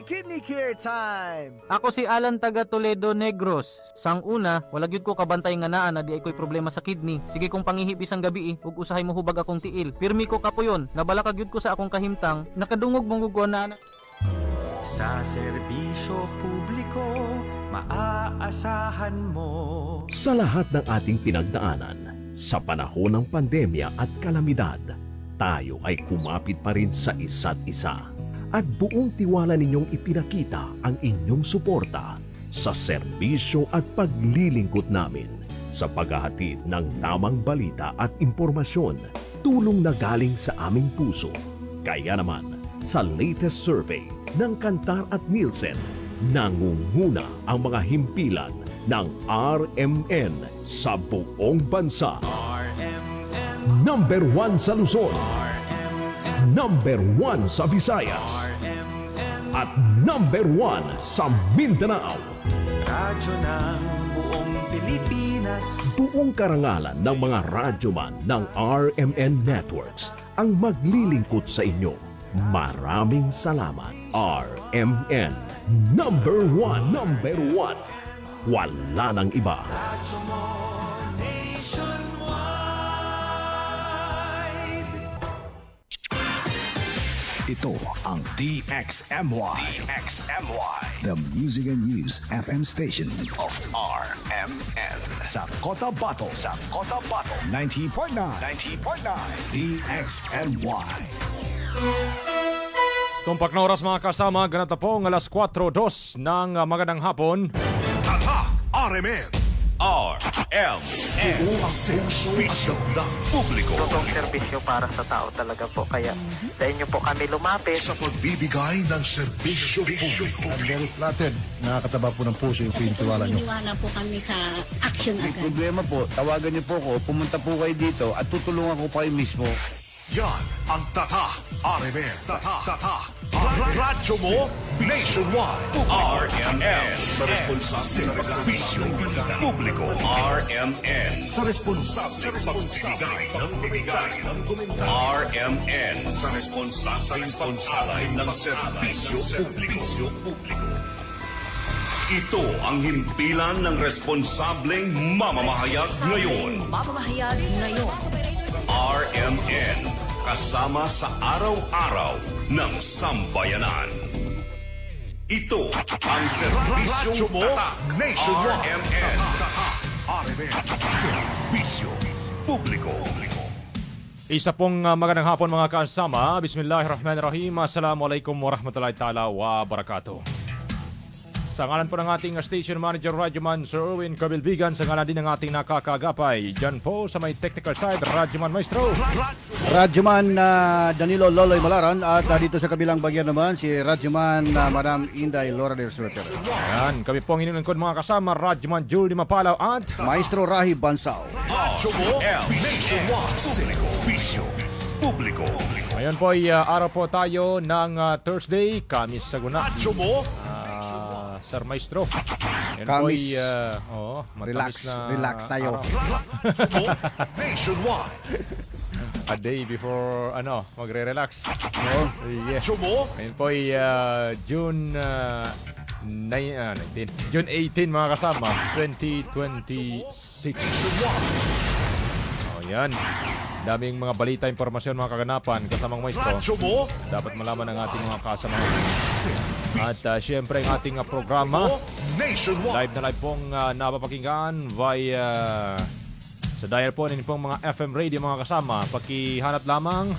Kidney Care Time! Ako si Alan taga Toledo Negros. Sang una, wala gyud ko kabantay nga naa na di ay ko'y problema sa kidney. Sige kong pangihip isang gabi ug usahay mo hubag akong tiil. Pirmi ko kapuyon, nabala ka gyud ko sa akong kahimtang, nakadungog mong gugwana na. Sa serbisyo publiko, maaasahan mo. Sa lahat ng ating pinagdaanan, sa panahon ng pandemya at kalamidad, tayo ay kumapit pa rin sa isa't isa. At buong tiwala ninyong ipinakita ang inyong suporta sa serbisyo at paglilingkod namin sa paghahatid ng tamang balita at impormasyon, tulong na galing sa aming puso. Kaya naman, sa latest survey ng Kantar at Nielsen, nangunguna ang mga himpilan ng RMN sa buong bansa. RMN, Number 1 sa Luzon, Number 1 sa Visayas, at Number 1 sa Mindanao. radyo ng buong Pilipinas. Buong karangalan ng mga radyoman ng RMN Networks ang maglilingkod sa inyo. Maraming salamat, RMN. Number 1, Number 1. Wala nang iba. Radyo mo nationwide. Ito ang DXMY. The Music and News FM station of RMN. Sa Cotabato. 90.9. DXMY. Tumpak na oras mga kasama, ganito po ang alas 4:02 ng magandang hapon. Tatak RMN. RMN. Buong serbisyo ng publiko. Totoong serbisyo para sa tao talaga po. Kaya sa inyo po kami lumapit. Sa pagbibigay ng serbisyo publiko. Very flattered. Nakakataba po ng puso yung pinitiwala nyo. Naniniwala po kami sa action agad. Problema po, tawagan niyo po ako, pumunta po kayo dito at tutulungan ko kayo mismo. Yan ang Tatak RMN. Tatak. Radyo mo nationwide. RMN. Sa responsable sa serbisyo publiko. RMN. Sa responsable pagbibigay ng komentaryo. RMN. Sa responsable pag-alay ng serbisyo publiko. Ito ang himpilan ng responsableng mamamahayag ngayon. RMN, kasama sa araw-araw ng sambayanan. Ito ang servisyo Tatak nationwide. RMN, servisyo publiko. Isa pong magandang hapon mga kasama. Bismillahirrahmanirrahim. Assalamualaikum warahmatullahi ta'ala wabarakatuh. Sa ngalan po ng ating station manager, Radyoman Sir Erwin Kabilbigan, sa ngalan din ng ating nakakagapay, dyan po sa may technical side, Radyoman Maestro. Radyoman Danilo Loloy Malaran at dito sa kabilang bagyan naman si Radyoman Madam Inday Laura del Sueter. Ayan, kami po ang inilingkod mga kasama, Radyoman Julie Mapalaw at Maestro Rahi Bansao. Radyo mo nationwide. Servisyo publiko. ngayon po ay araw po tayo ng Thursday, Kamis sa Guna. Radyo mo Sir Maestro. Yan Kamis. po ay Relax tayo. nationwide. A day before magre-relax. Yeah. Radyo mo Ngayon po ay June 19. June 18 mga kasama, 2026. Oh, yan. Daming mga balita, impormasyon, mga kaganapan kasamang Maestro. Radyo mo Dapat malaman ng ating mga kasama. At syempre ang ating programa nationwide. live na live pong napapakinggan via sa dial po ninyo pong mga FM radio mga kasama. Pakihanap lamang,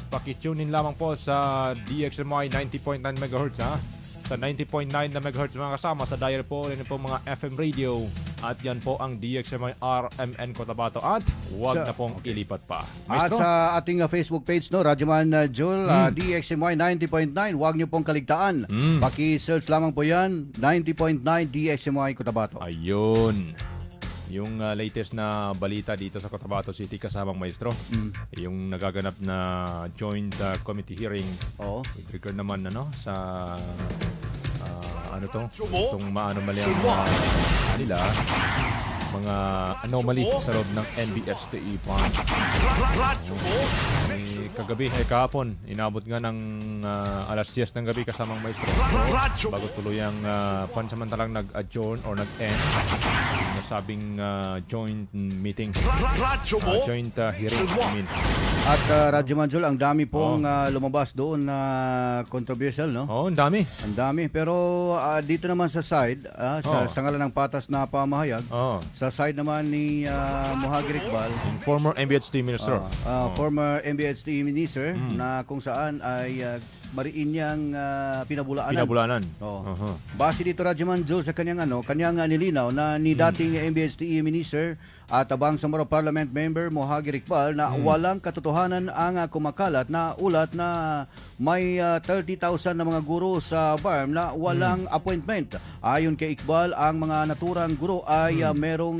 pakitune in lamang po sa DXMY 90.9 MHz ha. Sa 90.9 na MHz mga kasama sa dial po ninyo pong mga FM radio. At yan po ang DXMY RMN Cotabato. At huwag na pong ilipat pa. At Maestro? sa ating Facebook page, no, Radyoman Jul, DXMY 90.9, huwag niyo pong kaligtaan. Paki-search lamang po yan, 90.9 DXMY Cotabato. Ayun. Yung latest na balita dito sa Cotabato City kasamang Maestro. Yung nagaganap na joint committee hearing with regard naman sa itong maanomalya nila, mga anomaly sa loob ng NBSTE Fund. May kagabi ay kahapon, inabot nga ng alas 10 ng gabi kasamang maestro. Bago tuluyang pansamantalang nag-adjourn or nag-end nasabing joint meeting. Joint hearing. At Radyo Manjol, ang dami pong lumabas doon na controversial, no? Oo, ang dami. Ang dami. Pero dito naman sa side, sa ngalan ng patas na pamahayag, sa side naman ni Mohagir Iqbal, former MBHT Minister. Former MBHT Minister, na kung saan ay mariin niyang pinabulaanan. Base dito, Radyo Manjol, sa kanyang nilinaw na ni dating MBHT Minister at Bangsamoro Parliament Member Mohagir Iqbal na walang katotohanan ang kumakalat na ulat na may 30,000 na mga guro sa BARM na walang appointment. Ayon kay Iqbal, ang mga naturang guro ay meron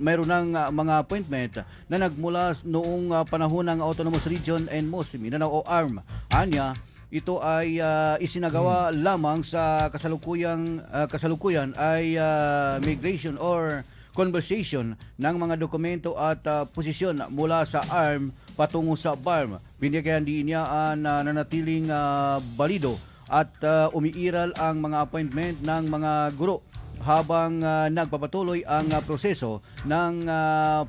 ng mga appointment na nagmula noong panahon ng Autonomous Region and Muslim Mindanao o ARM. Anya, ito ay isinagawa lamang sa kasalukuyan ay migration or conversation ng mga dokumento at posisyon mula sa ARM patungo sa BARM. Binigyan din niya na nanatiling balido at umiiral ang mga appointment ng mga guro habang nagpapatuloy ang proseso ng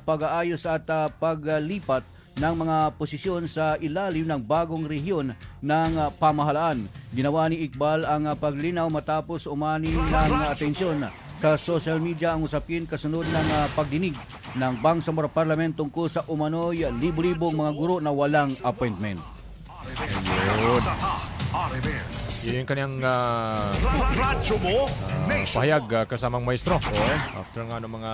pag-aayos at paglipat ng mga posisyon sa ilalim ng bagong rehiyon ng pamahalaan. Ginawa ni Iqbal ang paglinaw matapos umani ng atensyon sa social media ang usapin kasunod ng pagdinig ng Bangsamoro Parliament tungkol sa umano'y libo-libong mga guro na walang appointment. Yun yung kanyang pahayag kasamang maestro. After nga ng mga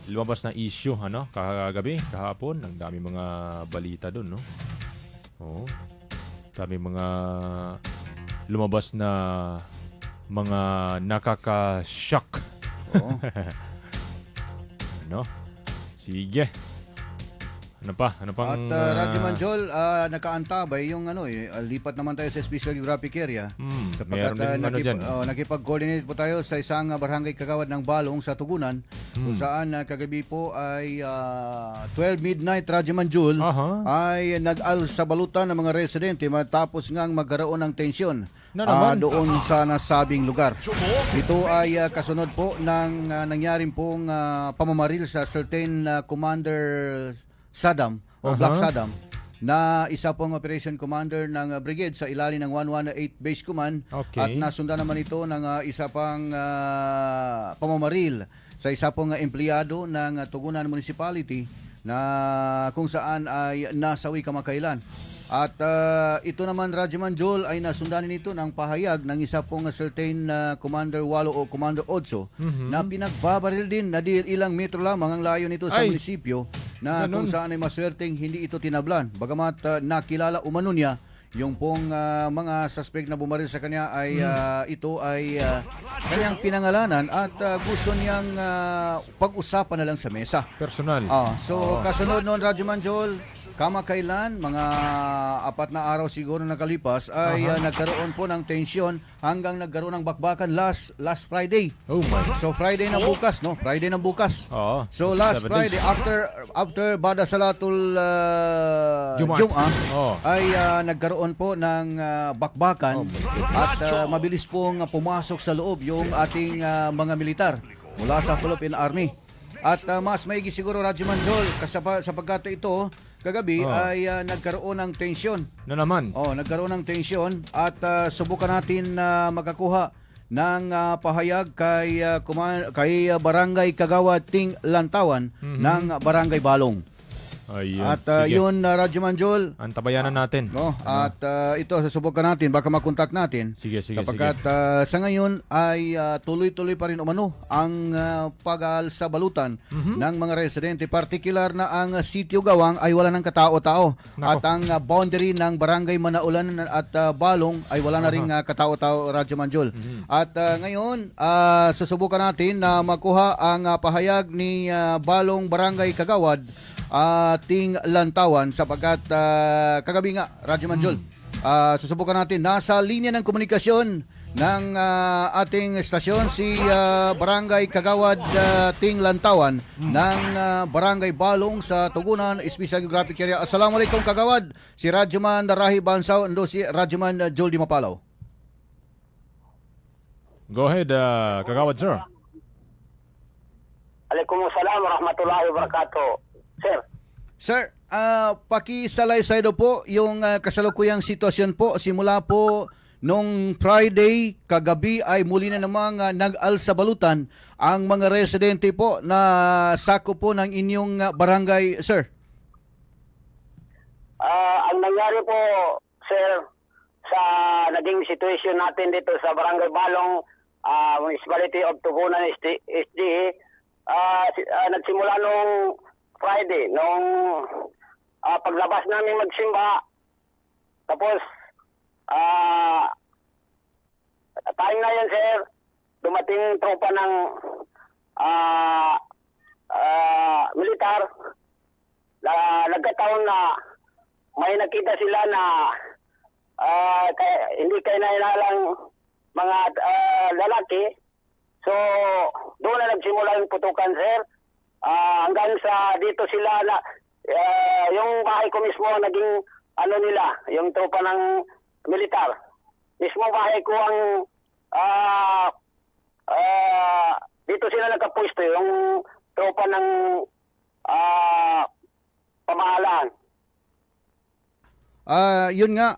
lumabas na issue kagabi, kahapon, ang dami mga balita doon, no? Dami mga lumabas na mga nakaka-shock. Sige. Ano pang At Radyo Manjol, nakaantabay yung lipat naman tayo sa Special Geographic Area. Sapagkat nakipag-coordinate po tayo sa isang barangay kagawad ng Balong sa Tugunan, kung saan kagabi po ay 12 midnight, Radyo Manjol, ay nag-al sa balutan ng mga residente matapos ngang magkaroon ng tensyon doon sa nasabing lugar. Ito ay kasunod po ng nangyaring pong pamamaril sa certain Commander Saddam o Black Saddam na isa pong operation commander ng brigade sa ilalim ng 118 Base Command. At nasundan naman ito ng isa pang pamamaril sa isa pong empleyado ng Tugunan Municipality na kung saan ay nasawi kamakailan. At ito naman, Radyo Manjol, ay nasundanin ito ng pahayag ng isa pong certain Commander Walo o Commander Otso na pinagbabaril din na ilang metro lamang ang layo nito sa munisipyo na kung saan ay maswerteng hindi ito tinablan. Bagamat nakilala umano niya yung pong mga suspect na bumaril sa kanya ay ito ay kanyang pinangalanan at gusto niyang pag-usapan na lang sa mesa. Personal. Kasunod noon, Radyo Manjol, kamakailan, mga 4 na araw siguro nakalipas, ay nagkaroon po ng tensyon hanggang nagkaroon ng bakbakan last Friday. So Friday na bukas, no? Friday na bukas. So last Friday, after Bada Salatul Jum'ah, ay nagkaroon po ng bakbakan at mabilis pong pumasok sa loob yung ating mga militar mula sa Philippine Army. At mas maigi siguro, Radyo Manjol, sapagkat ito kagabi ay nagkaroon ng tensyon. Na naman? Nagkaroon ng tensyon at subukan natin na makakuha ng pahayag kay Barangay Kagawad Ting Lantawan ng Barangay Balong. Ayun. At yun, Radyo Manjol, antabayanan natin. At ito, susubukan natin, baka makontak natin. Sige. Sapagkat sa ngayon ay tuloy-tuloy pa rin umano ang pag-aal sa balutan ng mga residente. Particular na ang Sitio Gawang ay wala ng katao-tao. At ang boundary ng Barangay Manaulan at Balong ay wala na ring katao-tao, Radyo Manjol. At ngayon, susubukan natin na makuha ang pahayag ni Balong Barangay Kagawad Ting Lantawan sapagkat kagabi nga, Radyo Manjol, susubukan natin. Nasa linya ng komunikasyon ng ating estasyon, si Barangay Kagawad Ting Lantawan ng Barangay Balong sa Tugunan, Special Geographic Area. Assalamualaikum Kagawad. Si Radyoman Rahi Bansaw, ando si Radyoman Joel Di Mapalaw. Go ahead, Kagawad, sir. Waalaikumsalam warahmatullahi wabarakatuh. Sir, pakisalaysay daw po yung kasalukuyang sitwasyon po simula po nung Friday kagabi ay muli na namang nag-alsabalutan ang mga residente po na sako po ng inyong barangay, sir. Ang nangyari po, sir, sa naging situation natin dito sa Barangay Balong, Municipality of Tugunan, SDE, nagsimula nung Friday, nung paglabas namin magsimba, tapos time na yan, sir, dumating tropa ng militar. Nagkataon na may nakita sila na hindi kayo nainalang mga lalaki. So, doon na nagsimula yung putukan, sir. Hanggang sa dito sila na yung bahay ko mismo naging ano nila, yung tropa ng militar. Mismo bahay ko ang dito sila nagkapuesto, yung tropa ng pamahalaan. Yun nga,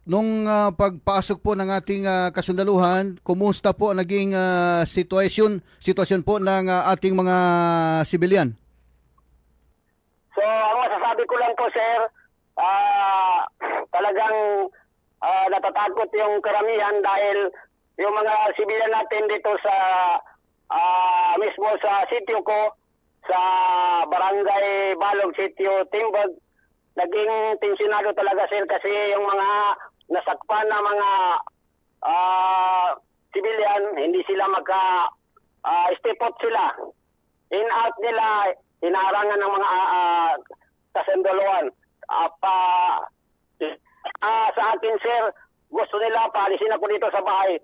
nung pagpasok po ng ating kasundaluhan, kumusta po naging sitwasyon po ng ating mga sibilyan? So, ang masasabi ko lang po, sir, talagang natatakot yung karamihan dahil yung mga sibilyan natin dito sa mismo sa sitio ko, sa Barangay Balog, Sitio Timbag, naging tensionado talaga, sir, kasi yung mga nasakpan na mga civilian, hindi sila step out sila. In out nila, hinarangan ng mga kasundaluhan. Sa akin, sir, gusto nila paalisin ako dito sa bahay.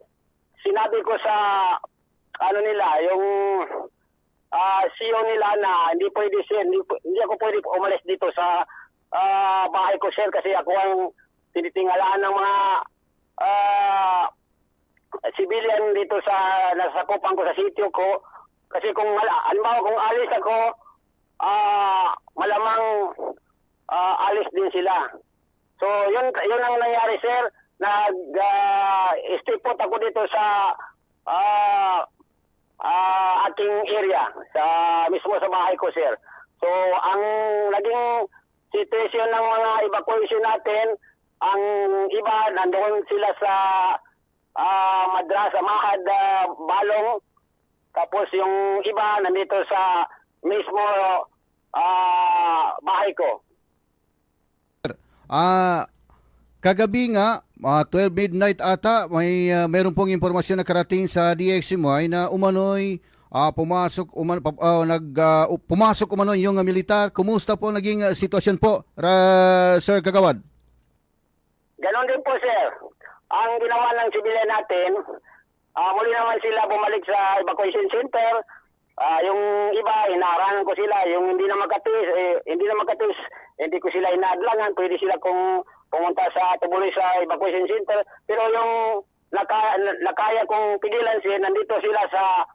Sinabi ko sa nila, yung CEO nila na hindi pwede, sir, hindi ako pwede umalis dito sa bahay ko, sir, kasi ako ang tinitingalaan ng mga civilian dito sa nasakupan ko sa sitio ko. Kasi kung halimbawa kung alis ako, malamang alis din sila. So yun ang nangyari, sir. Step out ako dito sa ating area, mismo sa bahay ko, sir. So ang naging situation ng mga evacuation natin, ang iba nandoon sila sa Madrasa Mahad Balong, tapos yung iba nandito sa mismo bahay ko. Kagabi nga, 12 midnight ata, mayroon pong impormasyon na karating sa DXMY na umano'y pumasok umano'y yung militar. Kumusta po naging sitwasyon po, Sir Kagawad? Ganon din po, sir. Ang ginawa ng sibilyan natin, muli naman sila bumalik sa evacuation center. Yung iba, hinarangan ko sila. Yung hindi na makatis, hindi ko sila inadlangan. Pwede sila kung pumunta sa tubuloy sa evacuation center. Pero yung nakaya kong pigilan sila, nandito sila sa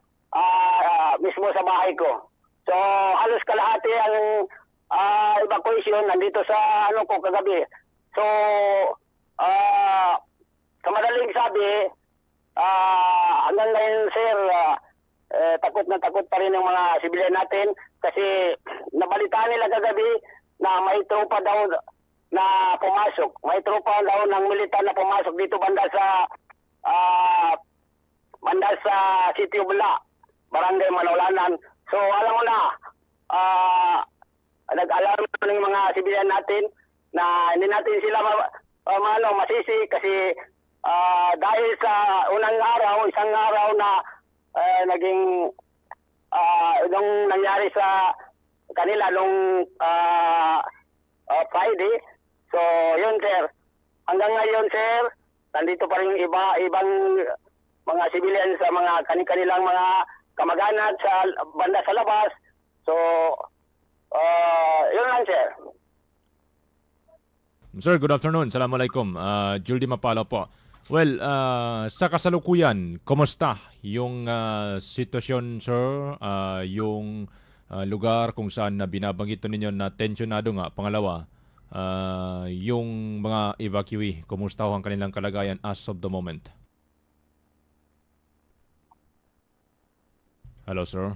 mismo sa bahay ko. So, halos kalahati ang evacuation nandito sa ko kagabi. So, sa madaling sabi, hanggang ngayon, sir, takot na takot pa rin ang mga sibilyan natin kasi nabalitaan nila kagabi na may tropa daw na pumasok. May tropa daw ng militar na pumasok dito banda sa Sitio Bula, Barangay Manolanan. So alam mo na, nag-alarm ng mga sibilyan natin na hindi natin sila masisi kasi dahil sa isang araw na naging nung nangyari sa kanila nung Friday. So yun, sir. Hanggang ngayon, sir, nandito pa rin ibang mga civilian sa mga kanilang mga kamag-anak sa banda sa labas. So, yun lang, sir. Sir, good afternoon. Assalamualaikum. Juldy Mapalo po. Well, sa kasalukuyan, kumusta yung sitwasyon, sir? Yung lugar kung saan na binabanggit ninyo na tensionado nga. Pangalawa, yung mga evacuee, kumusta ho ang kanilang kalagayan as of the moment? Hello, sir.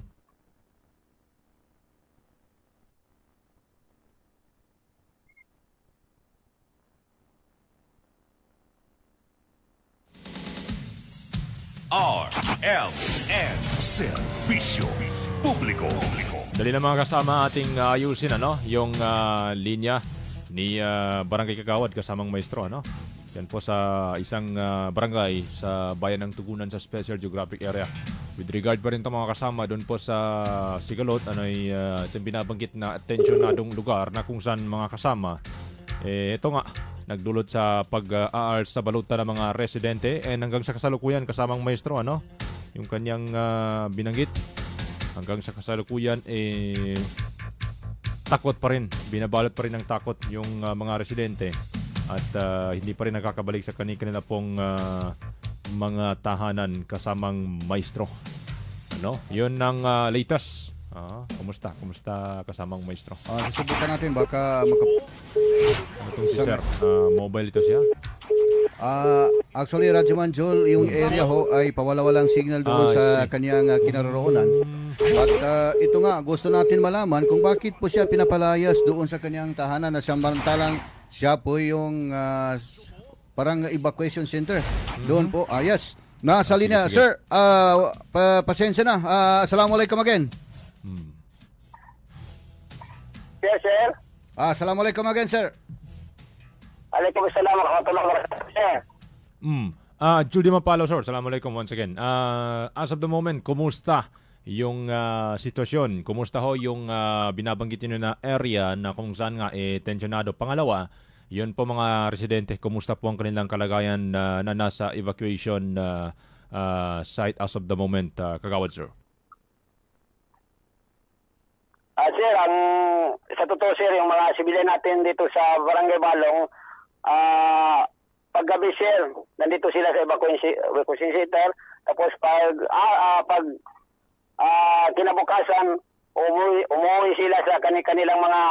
RMN Serbisyo Publiko. Dali na mga kasama ating ayusin yung linya ni Barangay Kagawad kasamang maestro. Yan po sa isang barangay sa bayan ng Tugunan sa Special Geographic Area. With regard pa rin ito mga kasama doon po sa Sigalot, itong binabanggit na tensionadong lugar na kung saan mga kasama, ito nga, nagdulot sa pag-aars sa baluta ng mga residente and hanggang sa kasalukuyan kasamang maestro, yung kanyang binanggit, hanggang sa kasalukuyan, takot pa rin, binabalot pa rin ng takot yung mga residente at hindi pa rin nakakabalik sa kanila pong mga tahanan kasamang maestro. Yun ang latest. Kumusta kasamang maestro? Susubukan natin baka Itong si sir, mobile ito siya? Actually, Radyoman Joel, yung area ho ay pawala-walang signal doon sa kanyang kinaroroonan. At ito nga, gusto natin malaman kung bakit po siya pinapalayas doon sa kanyang tahanan na samantalang siya po yung parang evacuation center. Doon po, yes. Nasa linya. Sir, pasensya na. Assalamualaikum again. Yes, sir. Assalamualaikum again, sir. Waalaikumsalam warahmatullahi wabarakatuh, sir. Judy Mapalo, sir. Assalamualaikum once again. As of the moment, kumusta yung sitwasyon? Kumusta ho yung binabanggit nyo na area na kung saan nga tensionado? Pangalawa, yun po mga residente, kumusta po ang kanilang kalagayan na nasa evacuation site as of the moment, Kagawad, sir? Sir, sa totoo, sir, yung mga sibilyan natin dito sa Barangay Balong, paggabi, sir, nandito sila sa evacuation center. Tapos pag kinabukasan, umuwi sila sa kanilang mga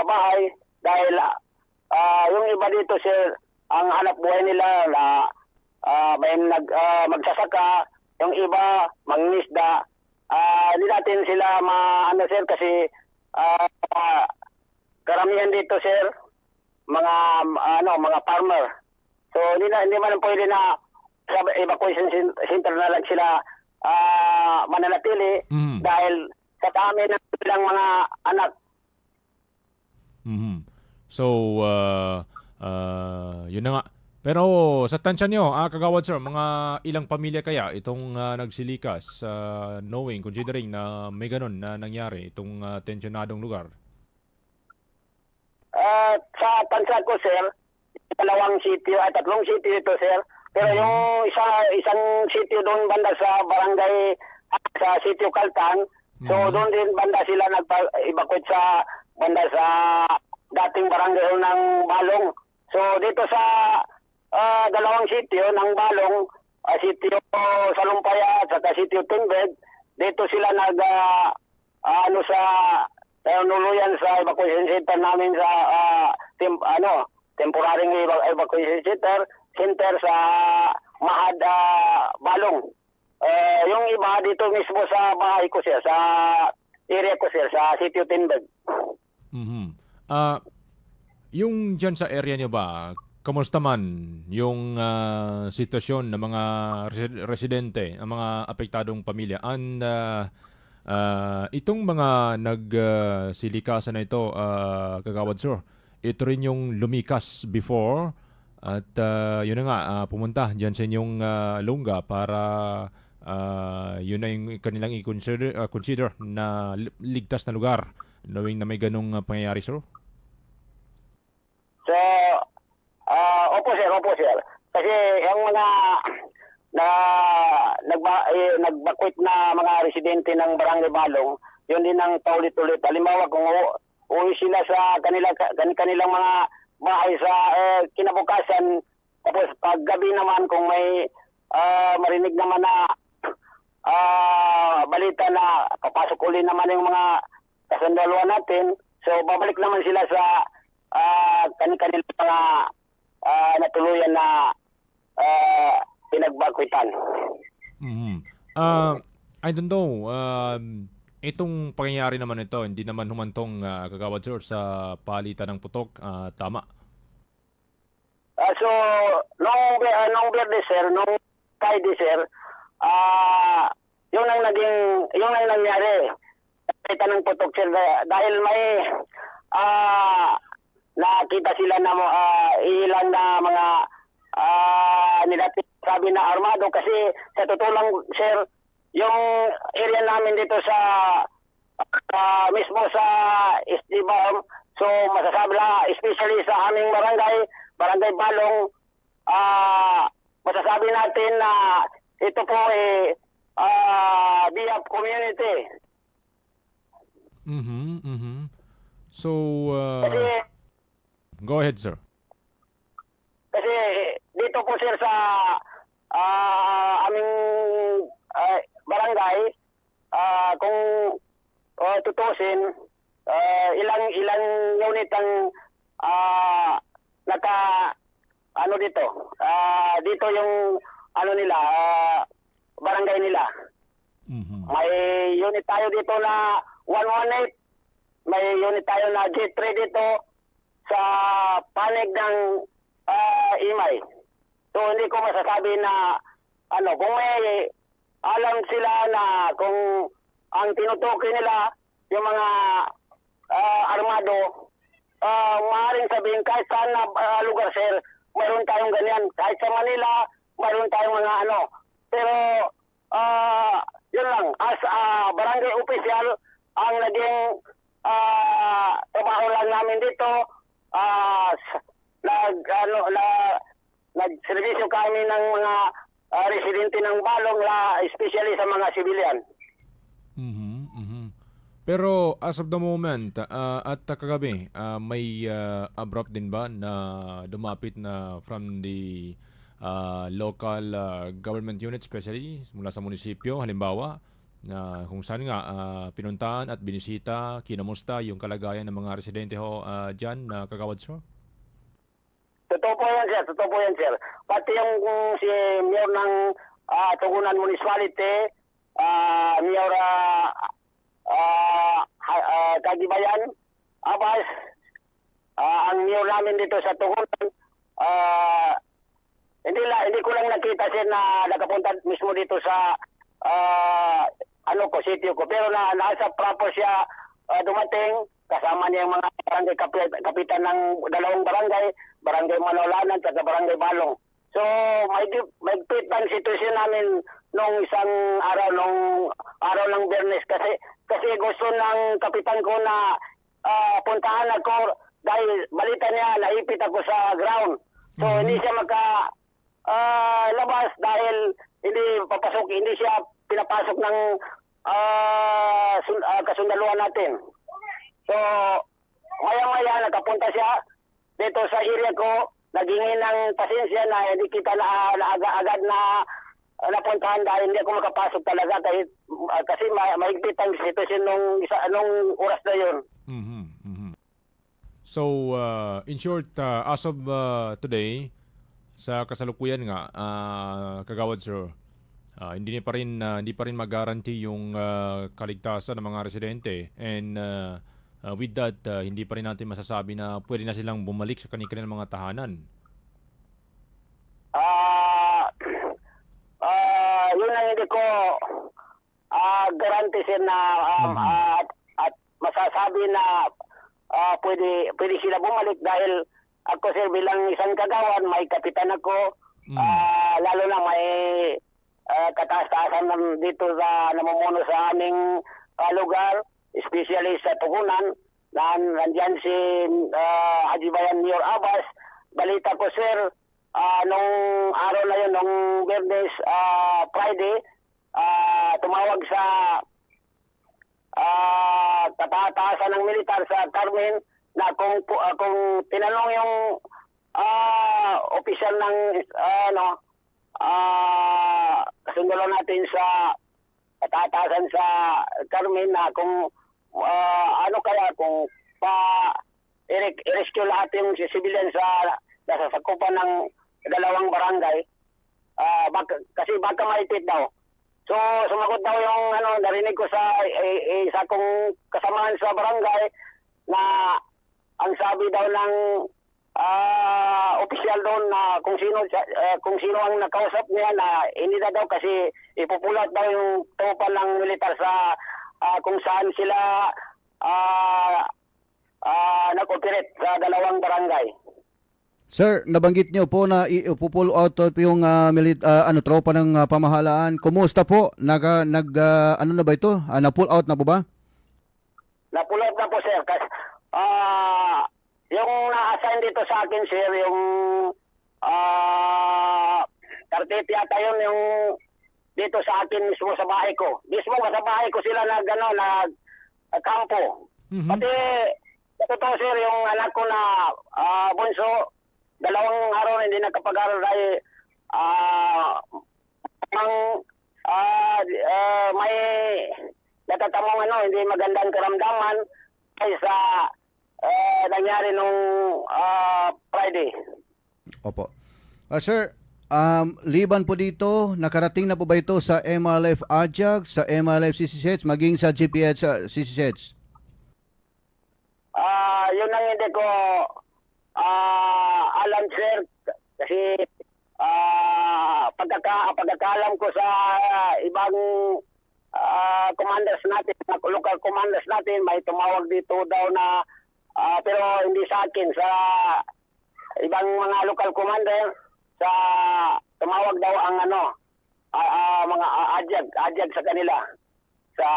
bahay dahil yung iba dito, sir, ang hanap buhay nila na may magsasaka, yung iba mangingisda. Hindi natin sila sir, kasi karamihan dito, sir, mga farmer. So hindi man pwede na sa evacuation center na lang sila mananatili dahil sa dami ng ilang mga anak. So yun na nga. Pero sa tansya nyo, Kagawad, sir, mga ilang pamilya kaya itong nagsilikas, considering na may ganun na nangyari itong tensionadong lugar? Sa tansya ko, sir, tatlong sitio ito, sir. Pero yung isang sitio doon banda sa barangay, sa sitio Kaltang, so doon din banda sila nagpa-evacuate sa banda sa dating barangay ng Balong. So dito sa dalawang sitio ng Balong, sitio Salumpaya at sitio Timbed, dito sila sa nuluyan sa evacuation center namin sa temporary evacuation center sa Mahad, Balong. Yung iba dito mismo sa bahay ko, sir, sa area ko, sir, sa sitio Timbed. Yung dyan sa area nyo ba, kamusta man yung sitwasyon ng mga residente, ang mga apektadong pamilya? And itong mga nagsilikasan na ito, Kagawad, sir, ito rin yung lumikas before at yun na nga, pumunta dyan sa inyong lungga para yun na yung kanilang i-consider na ligtas na lugar, knowing na may ganong pangyayari, sir? So, opo, sir. Kasi yung mga nagbakwit na mga residente ng Barangay Balong, yun din ang paulit-ulit. Halimbawa kung uwi sila sa kanilang mga bahay sa kinabukasan, tapos paggabi naman kung may marinig naman na balita na papasok uli naman yung mga kasundaluhan natin, so babalik naman sila sa kanilang mga natuluyan na pinagbakwitan. I don't know. Itong pangyayari naman ito, hindi naman humantong Kagawad Sir sa palitan ng putok. Tama? So, nung Berde sir, nung Friday sir, yun ang nangyari. Palitan ng putok sir dahil may nakita sila na ilan na mga sabi na armado, kasi sa totoo lang sir, yung area namin dito sa mismo sa Esteban, so masasabi lang especially sa aming barangay Balong, masasabi natin na ito po Biap community. So go ahead sir. Kasi dito po sir sa aming barangay, kung tutusin, ilang unit ang dito. Dito yung nila, barangay nila. May unit tayo dito na 118, may unit tayo na G3 dito sa panig ng Imay. So hindi ko masasabi na kung may alam sila na kung ang tinutukoy nila yung mga armado, maaaring sabihin kahit saan na lugar sir, mayroon tayong ganyan. Kahit sa Manila, mayroon tayong mga Pero yun lang, as barangay official, ang naging trabaho lang namin dito, nagservisyo kami ng mga residente ng Balong, especially sa mga civilian. Pero as of the moment, at kagabi, may abrupt din ba na dumapit na from the local government unit, especially mula sa munisipyo, halimbawa, na kung saan nga pinuntahan at binisita, kinamusta yung kalagayan ng mga residente ho dyan, Kagawad Sir? Totoo po yan sir. Pati yung si Mayor ng Tugunan Municipality, Mayor Kagibayan, Abbas, ang Mayor namin dito sa Tugunan, hindi ko lang nakita sir na nakapunta mismo dito sa sitio ko, pero nasa proper siya dumating, kasama niya yung mga barangay kapitan ng dalawang barangay Manolanan at barangay Balong. So may pitang sitwasyon namin nung isang araw ng Biyernes, kasi gusto ng kapitan ko na puntahan ako dahil balita niya naipit ako sa ground. So hindi siya labas dahil hindi siya pinapasok ng kasundaluhan natin. So maya-maya nakapunta siya dito sa area ko, naghingi ng pasensya na hindi kita na agad na napuntahan dahil hindi ako makapasok talaga kasi mahigpit ang sitwasyon nung oras na yun. So in short, as of today, sa kasalukuyan nga, Kagawad Sir, hindi pa rin mag-guarantee yung kaligtasan ng mga residente, and with that, hindi pa rin natin masasabi na pwede na silang bumalik sa kanilang mga tahanan. Yun ang hindi ko guarantee sir na at masasabi na pwede sila bumalik dahil ako sir bilang isang kagawan, may kapitan ako, lalo na may kataas-taasan dito sa namumuno sa aming lugar, especially sa Tugunan, nandiyan si Haji Bayan Mayor Abbas. Balita ko sir, nung araw na yun, nung Biyernes, Friday, tumawag sa katataasan ng militar sa Carmen na kung tinanong yung opisyal ng sundulo natin sa katataasan sa Carmen na kung kung i-rescue lahat yung civilian sa nasasakupan ng dalawang barangay kasi baka maipit daw. So sumagot daw yung narinig ko sa isa kong kasamahan sa barangay na ang sabi daw ng opisyal doon na kung sino ang nakausap niya na hindi na daw kasi ipupulat daw yung tropa ng militar sa kung saan sila nag-operate sa dalawang barangay. Sir, nabanggit niyo po na ipupull out yung tropa ng pamahalaan. Kumusta po? Ano na ba ito? Na-pull out na po ba? Na-pull out na po, sir. Kasi, yung na-assign dito sa akin, sir, yung 30 yata yun yung dito sa akin mismo sa bahay ko. Mismo sa bahay ko sila kampo. Pati, totoo, sir, yung anak ko na bunso, 2 araw na hindi nakapag-aral dahil may natatamong hindi magandang karamdaman ay sa nangyari nung Friday. Opo. Sir, liban po dito, nakarating na po ba ito sa MLF Ajag, sa MLF CCSH, maging sa GPH CCSH? Yun ang hindi ko alam, sir, kasi pagkakalam ko sa ibang commanders natin, local commanders natin, may tumawag dito daw na pero hindi sa akin, sa ibang mga local commander, sa tumawag daw ang mga ajag sa kanila. Sa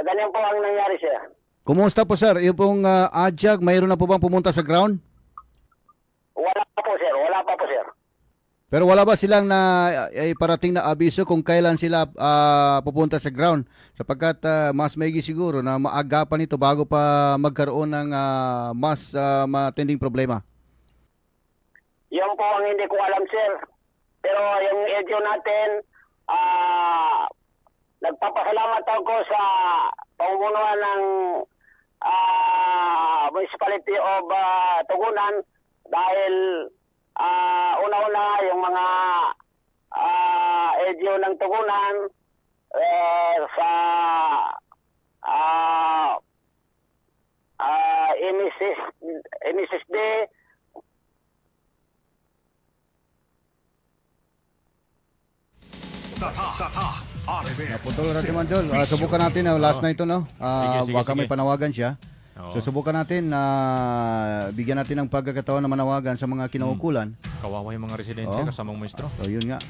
ganyan po ang nangyari, sir. Kumusta po, sir? Yung pong Ajag, mayroon na po bang pumunta sa ground? Wala pa po, sir. Wala pa po, sir. Pero wala ba silang parating na abiso kung kailan sila pupunta sa ground? Sapagkat mas maigi siguro na maagapan ito bago pa magkaroon ng mas matinding problema. Yan po ang hindi ko alam, sir. Pero yung EDO natin, nagpapasalamat ako sa pamumunuan ng Municipality of Tugunan dahil una-una yung mga EDO ng Tugunan sa MSSD Naputol Radyo Manjol. Subukan natin last night ito, no? Baka may panawagan siya. So subukan natin na bigyan natin ng pagkakataon na manawagan sa mga kinaukulan. Kawawa yung mga residente kasamang maestro. So yun nga.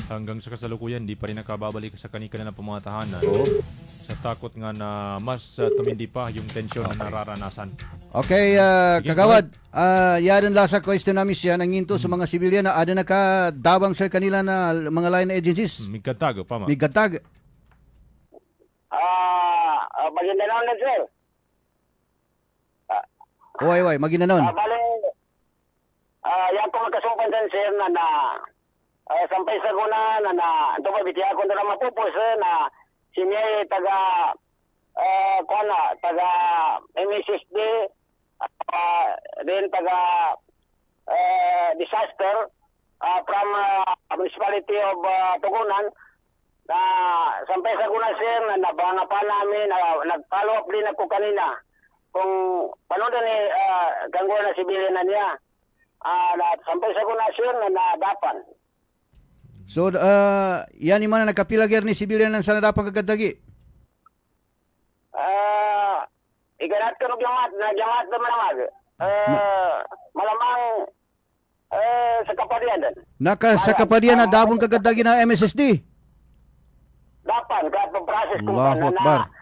Hanggang sa kasalukuyan, di pa rin nakababalik sa kanikana ng pamatahanan. Sa takot nga na mas tumindi pa yung tensyon na nararanasan. Okay, kagawad, yaran lasa question namin siya nanginto sa mga sibilyan na ada nakadabang sa kanila na mga line agencies. Migkatag pa ma. Migkatag. Magindanaw na, sir. Uy, maginanon. Bale, yan ko magkasumpan sa sir na sampay sa guna na ito ba bitiya ko na mapupos na siya taga MSSD then taga disaster from Municipality of Tugunan na sampay sa guna, sir, na nabanga pa namin, nag-follow up din ako kanina kung paano ni ganggo na sibilyan na niya na sampay sa guna, sir, na nadapan. So, yan yung mga nagkapilagir ni sibilyan ng sanadapang kagadagi? Iganat ko nagyamat na malamag. Malamang sa kapadian din. Sa kapadian na dabong kagadagi na MSSD? Dapan, kahit pag-process kung Allahu Akbar.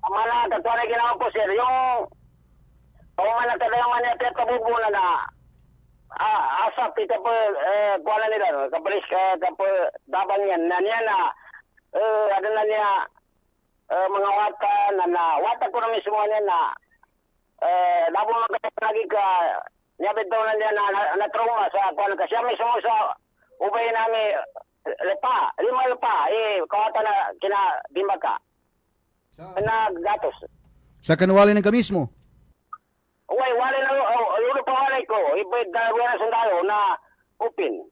Mana, katwala ginawa po, sir, yung paumana talagang maniya at kabubuna na asap ito po kuala nila no kapalis kapo dabang yan na niya na ada na niya mga wata na wata ko na mismo niya na dabo lagi ka niya daw na niya na trauma sa kuala kasi mismo sa ubay namin lima lupa kawata na kina Dimbaka na gatos Sa kanwali ng kamismo? Uy, wala na, ulo pa wala ko. Ibig wala na sundalo na upin.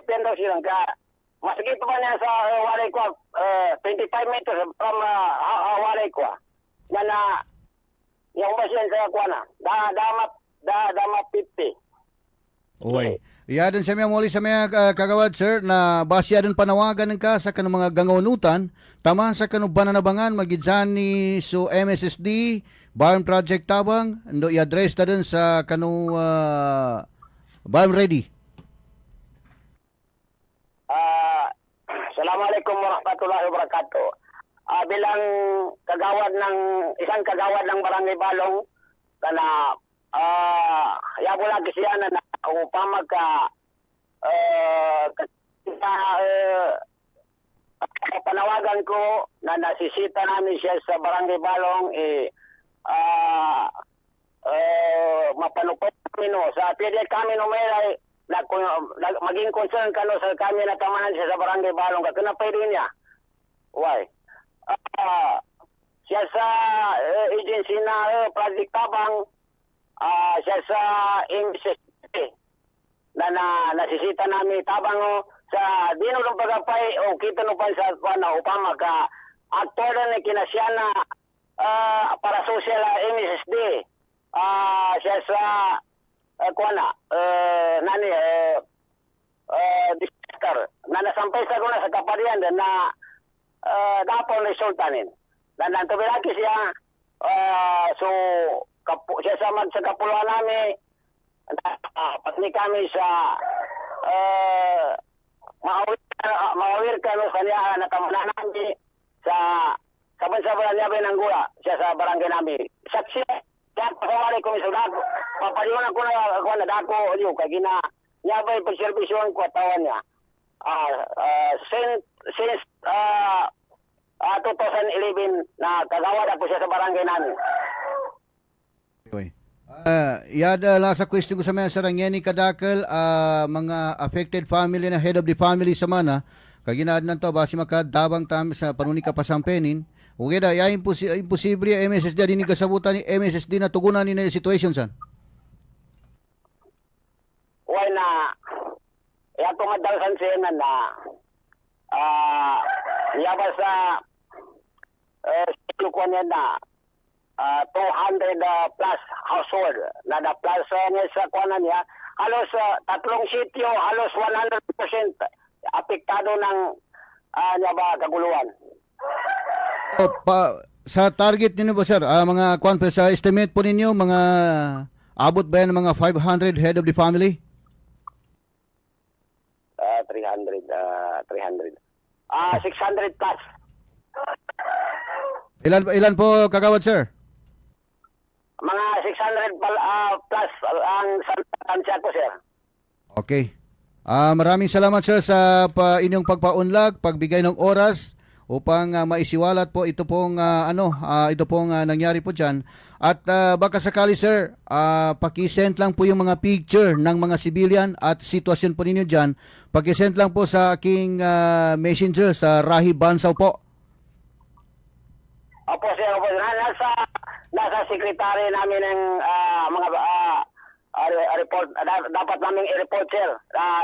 Piyan daw silang ka. Masakit pa niya sa wala ko, 25 meters from wala ko. Yan na, yung basyan sa kuwana. Dama 50. Uy. Iyadan sa mga muli sa mga kagawad, sir, na basya din panawagan ng ka sa kanong mga gangonutan, tama sa kanong bananabangan, magidsan ni so MSSD, Barn Project Tabang, ando i-address ta din sa kanong Barn Ready. Assalamualaikum warahmatullahi wabarakatuh. Bilang isang kagawad ng Barangay Balong, kana yabo lagi siya na upama panawagan ko na nasisita namin siya sa Barangay Balong mapanupot kami no sa pwede kami no may maging concern kano sa kami na tamahan siya sa Barangay Balong ka na pwede niya why siya sa agency na Project Tabang siya sa MSSD na nasisita namin tabang sa dino ng pagapay o kita no pa sa upama ka aktor na kinasya na para social MSSD siya sa disaster na nasampay sa kuna sa kaparian na dapat resultanin na nantubilaki siya siya sa kapuluan namin patni kami sa maawir ka no sa niya natamanan namin sa saban-saban niya binanggula siya sa barangay namin saksi kaya pasawari ko mismo dako papaliwan ako na dako yung kaya gina niya ba'y pagservisyon ko atawan niya since 2011 na kagawad ako siya sa barangay namin. Yada lang sa question ko sa mga sarangyan kadakal mga affected family na head of the family sa mana kaginaad nan to basi makadabang tam sa panunika pasampenin okay da ya imposible MSSD din kasabutan ni MSSD na tugunan ni situation san why na ya to madalsan siya na yaba sa kuan na 200 plus household na plus niya sa kuanan niya halos tatlong sitio halos 100% apektado ng niya ba kaguluhan. Sa target niyo ba sir mga kuan sa estimate po ninyo mga abot ba yan mga 500 head of the family? 300 600 plus. Ilan po kagawad sir? Mga 600 plus ang tansya ko, sir. Okay. Maraming salamat, sir, sa inyong pagpaunlag, pagbigay ng oras upang maisiwalat po ito pong nangyari po diyan. At baka sakali, sir, paki-send lang po yung mga picture ng mga civilian at sitwasyon po ninyo diyan. Paki-send lang po sa aking messenger sa Rahi Bansaw po. Opo, sir. Opo. Nasa sekretary namin ng mga report. Dapat namin i-report, sir.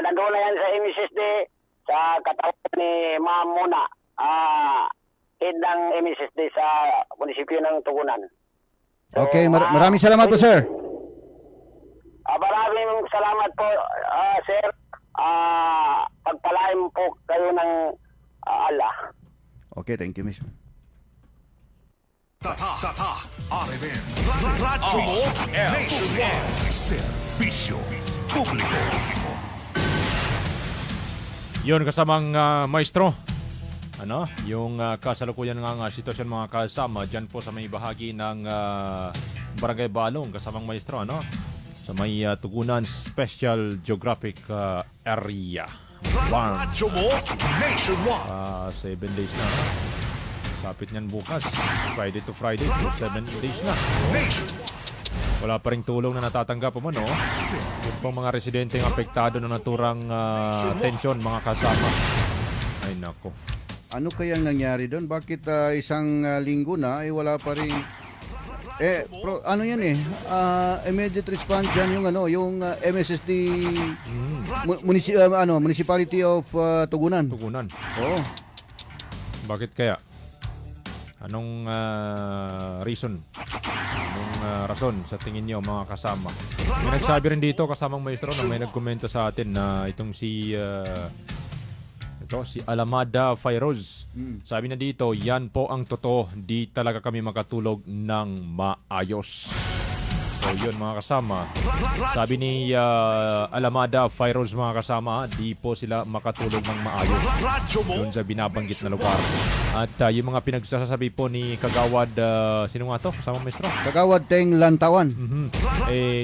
Nandoon na yan sa MSSD sa katawan ni Ma'am Muna. Head ng MSSD sa munisipyo ng Tugunan. So, okay, maraming salamat po, sir. Maraming salamat po, sir. Pagpalain po kayo ng Allah. Okay, thank you, miss. Tatak RMN Radyo mo Nationwide Servisyo Publiko. Yun kasamang maestro. Yung kasalukuyan ng sitwasyon mga kasama dyan po sa may bahagi ng Barangay Balong kasamang maestro, sa may Tugunan Special Geographic Area. Radyo mo nationwide. 7 days na. Kapit niyan bukas. Friday to Friday. 7 days na. Wala pa ring tulong na natatanggap mo, no? Yung pong mga residente ng apektado ng naturang tensyon, mga kasama. Ay, nako. Ano kayang nangyari doon? Bakit isang linggo na ay wala pa rin ano yan immediate response dyan yung MSSD Municipality of Tugunan. Oo. Bakit kaya? Anong reason? Anong rason sa tingin niyo, mga kasama? May nagsabi rin dito, kasamang maestro, na may nagkomento sa atin na itong si Alamada Fairoz. Sabi na dito, yan po ang totoo. Di talaga kami makatulog ng maayos. So yun, mga kasama. Sabi ni Alamada Fairoz, mga kasama, di po sila makatulog ng maayos doon sa binabanggit na lugar. At yung mga pinagsasabi po ni Kagawad, sino nga to? Kasama maestro? Kagawad Teng Lantawan.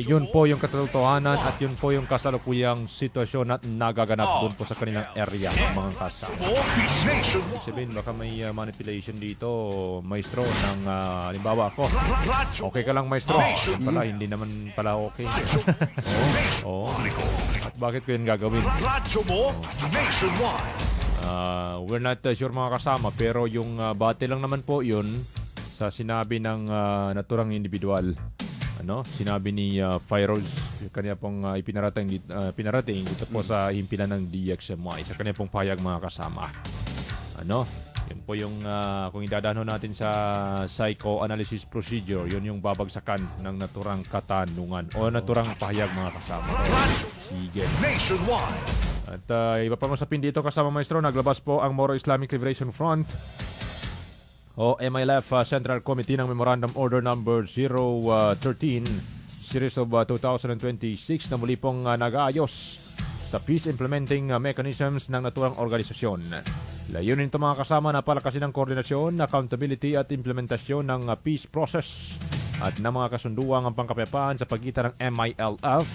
Yun po yung katotohanan at yun po yung kasalukuyang sitwasyon na nagaganap doon po sa kanilang area, mga kasama. Sabihin, baka may manipulation dito, maestro, ng halimbawa ako. Okay ka lang, maestro. Yun pala, hindi naman pala okay. Oo. At bakit ko yun gagawin? We're not sure, mga kasama, pero yung bate lang naman po yun sa sinabi ng naturang individual. Sinabi ni Fairoz, kanya pong pinarating dito po sa himpilan ng DXMY, sa kanya pong payag, mga kasama. Yun po yung kung idadano natin sa psychoanalysis procedure, yun yung babagsakan ng naturang katanungan o naturang pahayag, mga kasama. Sige. At iba pa masapin dito, kasama maestro, naglabas po ang Moro Islamic Liberation Front o MILF Central Committee ng Memorandum Order Number 013 Series of 2026 na muli pong nag-aayos sa peace implementing mechanisms ng naturang organisasyon. Layunin ito, mga kasama, na palakasin ang koordinasyon, accountability at implementasyon ng peace process at ng mga kasunduang ang pangkapayapaan sa pagitan ng MILF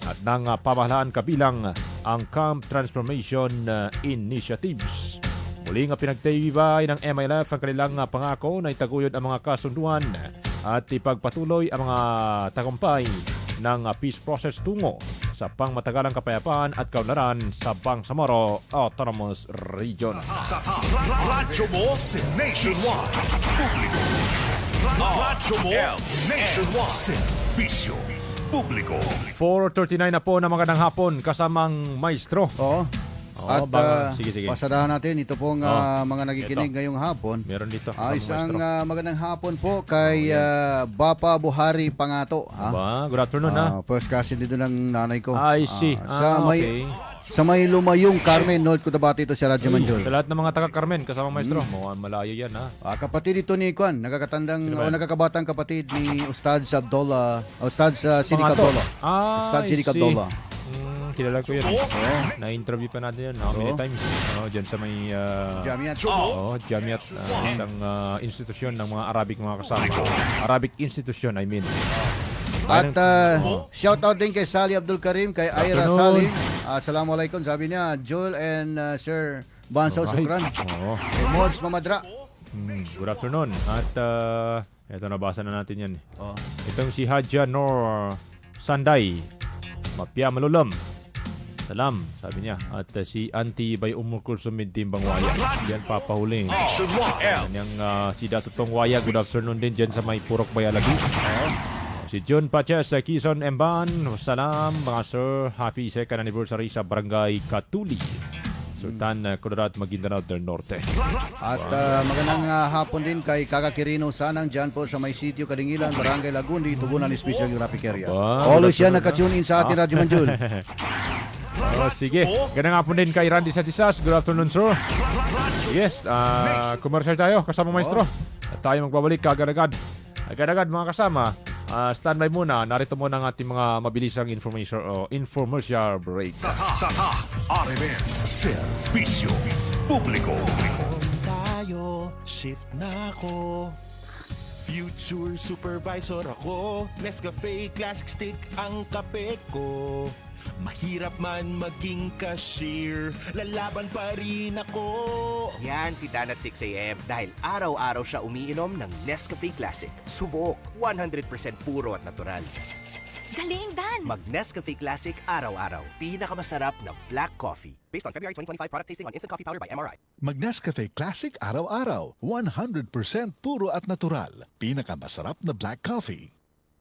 at ng pamahalaan, kabilang ang Camp Transformation Initiatives. Muling pinagtibay ng MILF ang kanilang pangako na itaguyod ang mga kasunduan at ipagpatuloy ang mga tagumpay ng peace process tungo sa pangmatagalang kapayapaan at kaunlaran sa Bangsamoro Autonomous Region. Radyo mo nationwide. Publiko. Radyo mo nationwide. Servisyo publiko. 4:39 na po na magandang hapon, kasamang maestro. Oo. At sige. pasadahan natin ito pong mga nakikinig ngayong hapon. Meron dito. Isang magandang hapon po kay Bapa Buhari Pangato. Good afternoon. First cousin dito ng nanay ko. I see. Okay. Sa may Lumayong Carmen, North Cotabato, ito si Radyo Manjol. Sa lahat ng mga taga-Carmen, kasama maestro, malayo yan, ha? Kapatid ito ni Kwan, nakakabatang kapatid ni Ustad Abdullah, Ustad Sidik Abdullah. Ustad Sidik Abdullah. Kilala ko yan. Na-interview pa natin yan many times. Diyan sa may Jamiat. Jamiat, isang institusyon ng mga Arabic, mga kasama. Arabic institution, I mean. At shout out din kay Sally Abdul Karim, kay Ira Salim. Assalamualaikum, sabi niya, Joel and Sir Bansaw Sukran. Kay Mods Mamadra. Good afternoon. At eto, nabasa na natin yan. Itong si Hadja Nor Sanday, Mapia Malulam. Salam, sabi niya. At si Auntie by Umul Kulsumid Timbang Waya. Diyan papahuli. Yang si Datutong Waya, good afternoon din dyan sa may Purok Bayalagi. Si John Paches sa Quezon, Emban. Salam, mga sir. Happy 2nd anniversary sa Barangay Katuli, Sultan Kudarat, Maguindanao del Norte. At magandang hapon din kay Kaka Quirino Sanang dyan po sa may sitio Kadingilan, Barangay Lagundi, Tugunan Special Geographic Area. Always yan nakatune in sa ating Radyo Manjul. Sige. Ganang hapon din kay Randy Satisas. Good afternoon, sir. Yes, commercial tayo, kasama maestro. At tayo magbabalik agad-agad. Agad-agad, mga kasama. Standby muna. Narito muna ang ating mga mabilisang infomercial break. RMN Servisyo Publiko. Tayo, shift na ako. Future supervisor ako. Nescafe Classic Stick ang kape ko. Mahirap man maging cashier, lalaban pa rin ako. Yan si Dan at 6am dahil araw-araw siya umiinom ng Nescafe Classic. Subok, 100% puro at natural. Galing, Dan! Mag Nescafe Classic araw-araw. Pinakamasarap na black coffee. Based on February 2025 product tasting on Instant Coffee Powder by MRI. Mag Nescafe Classic araw-araw. 100% puro at natural. Pinakamasarap na black coffee.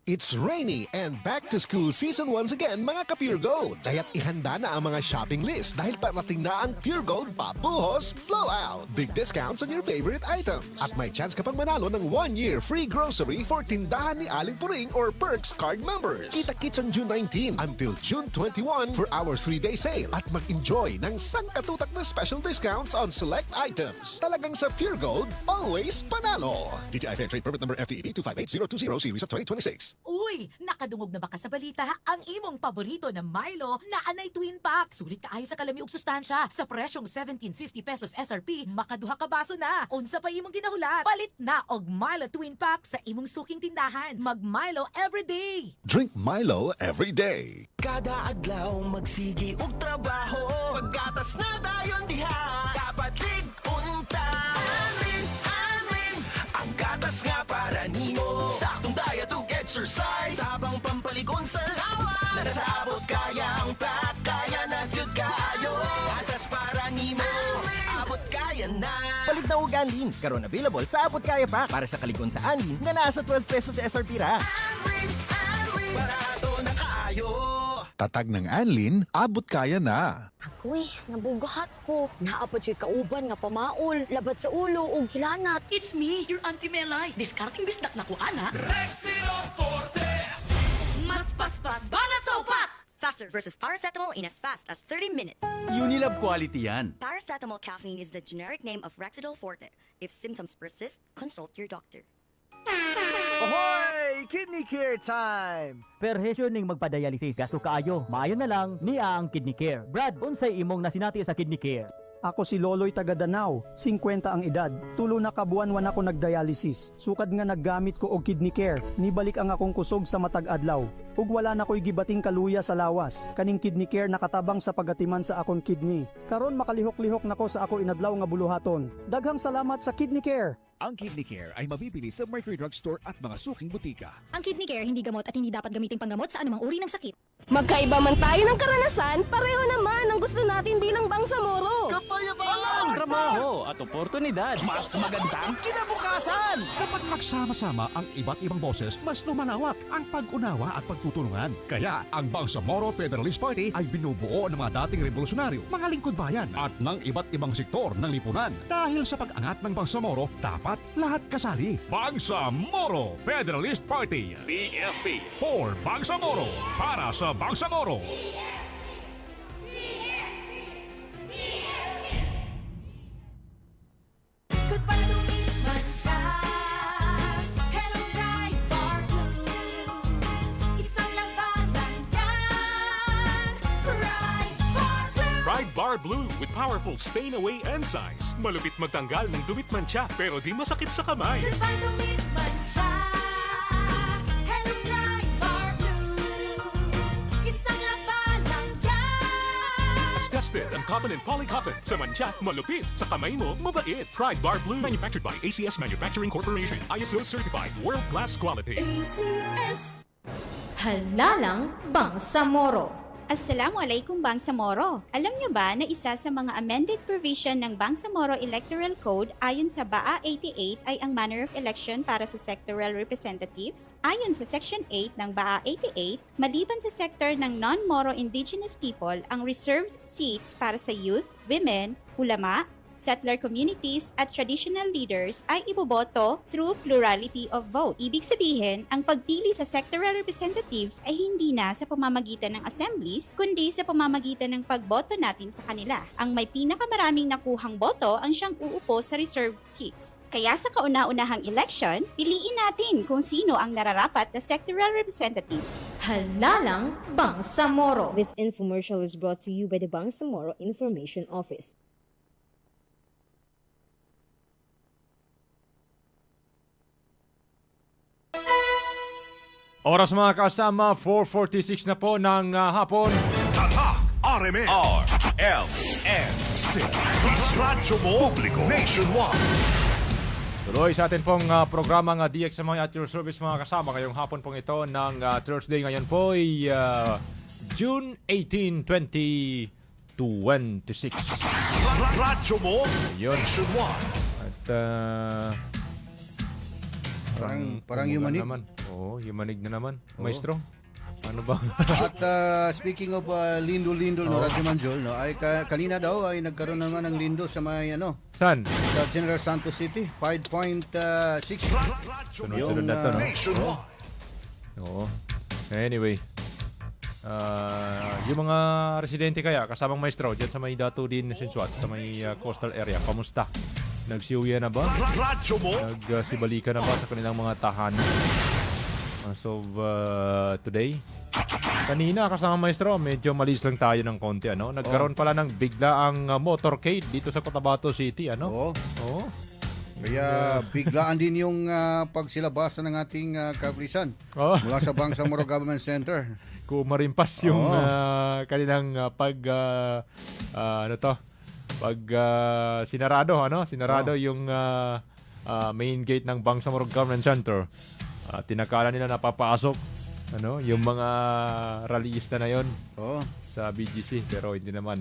It's rainy and back to school season once again mga ka-Pure Gold. Kaya't ihanda na ang mga shopping list dahil parating na ang Pure Gold Pabuhos Blowout. Big discounts on your favorite items. At may chance ka pang manalo ng 1-year free grocery for tindahan ni Aling Puring or Perks card members. Kita-kits on June 19 until June 21 for our 3-day sale at mag-enjoy ng sangkatutak na special discounts on select items. Talagang sa Pure Gold, always panalo. DTI Fair Trade Permit Number FTEB 258020 Series of 2026. Uy, nakadungog na ba ka sa balita? Ang imong paborito na Milo na anay twin pack. Sulit kaayo sa kalami ug sustansya. Sa presyong 1750 pesos SRP, makaduha ka baso na. Unsa pa imong ginahulat? Palit na og Milo twin pack sa imong suking tindahan. Mag Milo everyday. Drink Milo every day. Kada adlaw magsigi og trabaho. Pagkatas na dayon diha. Dapat lig-unta. Alin, ang gatas nga para nimo. Saktong diet ug exercise. Sabang pampalikon sa lawas. Nasabot kaya ang pack. Kaya na gyud kaayo. Gatas para nimo. Abot kaya na. Palit na og Anlin. Karon available sa Abot Kaya Pack para sa kaligon sa Anlin na nasa 12 pesos SRP ra. Barato na kaayo. Tatag ng Anlin, abot kaya na. Ako nabugahat ko. Naapod siya kauban nga pamaol, labat sa ulo ug hilanat. It's me, your Auntie Melay. Discarding bisdak na ko, ana. Rexino Forte. Mas paspas, banat sa upat! Faster versus paracetamol in as fast as 30 minutes. Unilab quality yan. Paracetamol caffeine is the generic name of Rexidol Forte. If symptoms persist, consult your doctor. Ahoy! Kidney Care time! Perhesyon ning magpa-dialysis gasto kaayo. Maayo na lang niya ang Kidney Care. Brad, unsay imong nasinati sa Kidney Care? Ako si Loloy taga Danau, 50 ang edad. Tulo na kabuan-wan ako nagdialysis. Sukad nga naggamit ko og Kidney Care. Nibalik ang akong kusog sa matag adlaw. Ug wala na ko'y gibating kaluya sa lawas. Kaning Kidney Care nakatabang sa pagatiman sa akong kidney. Karon makalihok-lihok nako sa ako inadlaw nga buluhaton. Daghang salamat sa Kidney Care. Ang Kidney Care ay mabibili sa Mercury Drug Store at mga suking butika. Ang Kidney Care hindi gamot at hindi dapat gamitin panggamot sa anumang uri ng sakit. Magkaiba man tayo ng karanasan, pareho naman ang gusto natin bilang Bangsamoro. Kapayapaan! Trabaho at oportunidad. Mas magandang kinabukasan! Kapag magsama-sama ang iba't ibang boses, mas lumalawak ang pag-unawa at pagtutulungan. Kaya ang Bangsamoro Federalist Party ay binubuo ng mga dating revolusyonaryo, mga lingkod bayan at ng iba't ibang sektor ng lipunan. Dahil sa pag-angat ng Bangsamoro, dapat lahat kasali. Bangsamoro Federalist Party. BFP. For Bangsamoro. Para sa Bangsamoro. Goodbye to me, Mancha. Hello, Pride Bar Blue. Isang labanan yan. Pride Bar Blue. Pride Bar Blue with powerful stain-away enzymes. Malupit magtanggal ng dumit mancha pero di masakit sa kamay. Goodbye to me, Mancha. Hello, Pride Bar Blue. Isang labanan yan. As tested ang cotton and polycotton. Sa mancha, malupit. Sa kamay mo, mabait. Pride Bar Blue. Manufactured by ACS Manufacturing Corporation. ISO certified. World-class quality. ACS. Halalang Bangsamoro. Assalamualaikum Bangsamoro. Alam niyo ba na isa sa mga amended provision ng Bangsamoro Electoral Code ayon sa BAA 88 ay ang manner of election para sa sectoral representatives? Ayon sa Section 8 ng BAA 88, maliban sa sektor ng non-Moro indigenous people, ang reserved seats para sa youth, women, ulama, settler communities at traditional leaders ay iboboto through plurality of vote. Ibig sabihin, ang pagpili sa sectoral representatives ay hindi na sa pamamagitan ng assemblies, kundi sa pamamagitan ng pagboto natin sa kanila. Ang may pinakamaraming nakuhang boto ang siyang uupo sa reserved seats. Kaya sa kauna-unahang election, piliin natin kung sino ang nararapat na sectoral representatives. Halalang Bangsamoro. This infomercial is brought to you by the Bangsamoro Information Office. Oras mga kasama, 4:46 na po ng hapon. Tatak RMN RMN6 Radyo mo Publiko Nationwide. Tuloy sa atin pong programang DXMI at your service mga kasama ngayong hapon pong ito ng Thursday. Ngayon po ay June 18, 2026. Radyo mo Yun. Nationwide. At parang yumanig. Oo, yumanig na naman. Maestro, ano ba? At speaking of lindol-lindol, no, Radyo Manjol, no, ay kanina daw ay nagkaroon naman ng lindo sa may Saan? Sa General Santos City, 5.6. Sunod-sunod na to, no? Oo. Anyway, yung mga residente kaya, kasamang maestro, dyan sa may Datu din Sinsuat, sa may coastal area, kamusta? Nagsiuwi na ba? Nagsibalikan na ba sa kanilang mga tahanan? As of today? Kanina, kasama maestro, medyo malis lang tayo ng konti, ano? Nagkaroon pala ng biglaang motorcade dito sa Cotabato City, ano? Oo. Kaya biglaan din yung pagsilabasa ng ating kapulisan mula sa Bangsamoro Government Center. Kumarimpas yung kanilang sinarado, ano? Sinarado yung main gate ng Bangsamoro Government Center. Tinakala nila napapasok, ano, yung mga rallyista na yon sa BGC, pero hindi naman.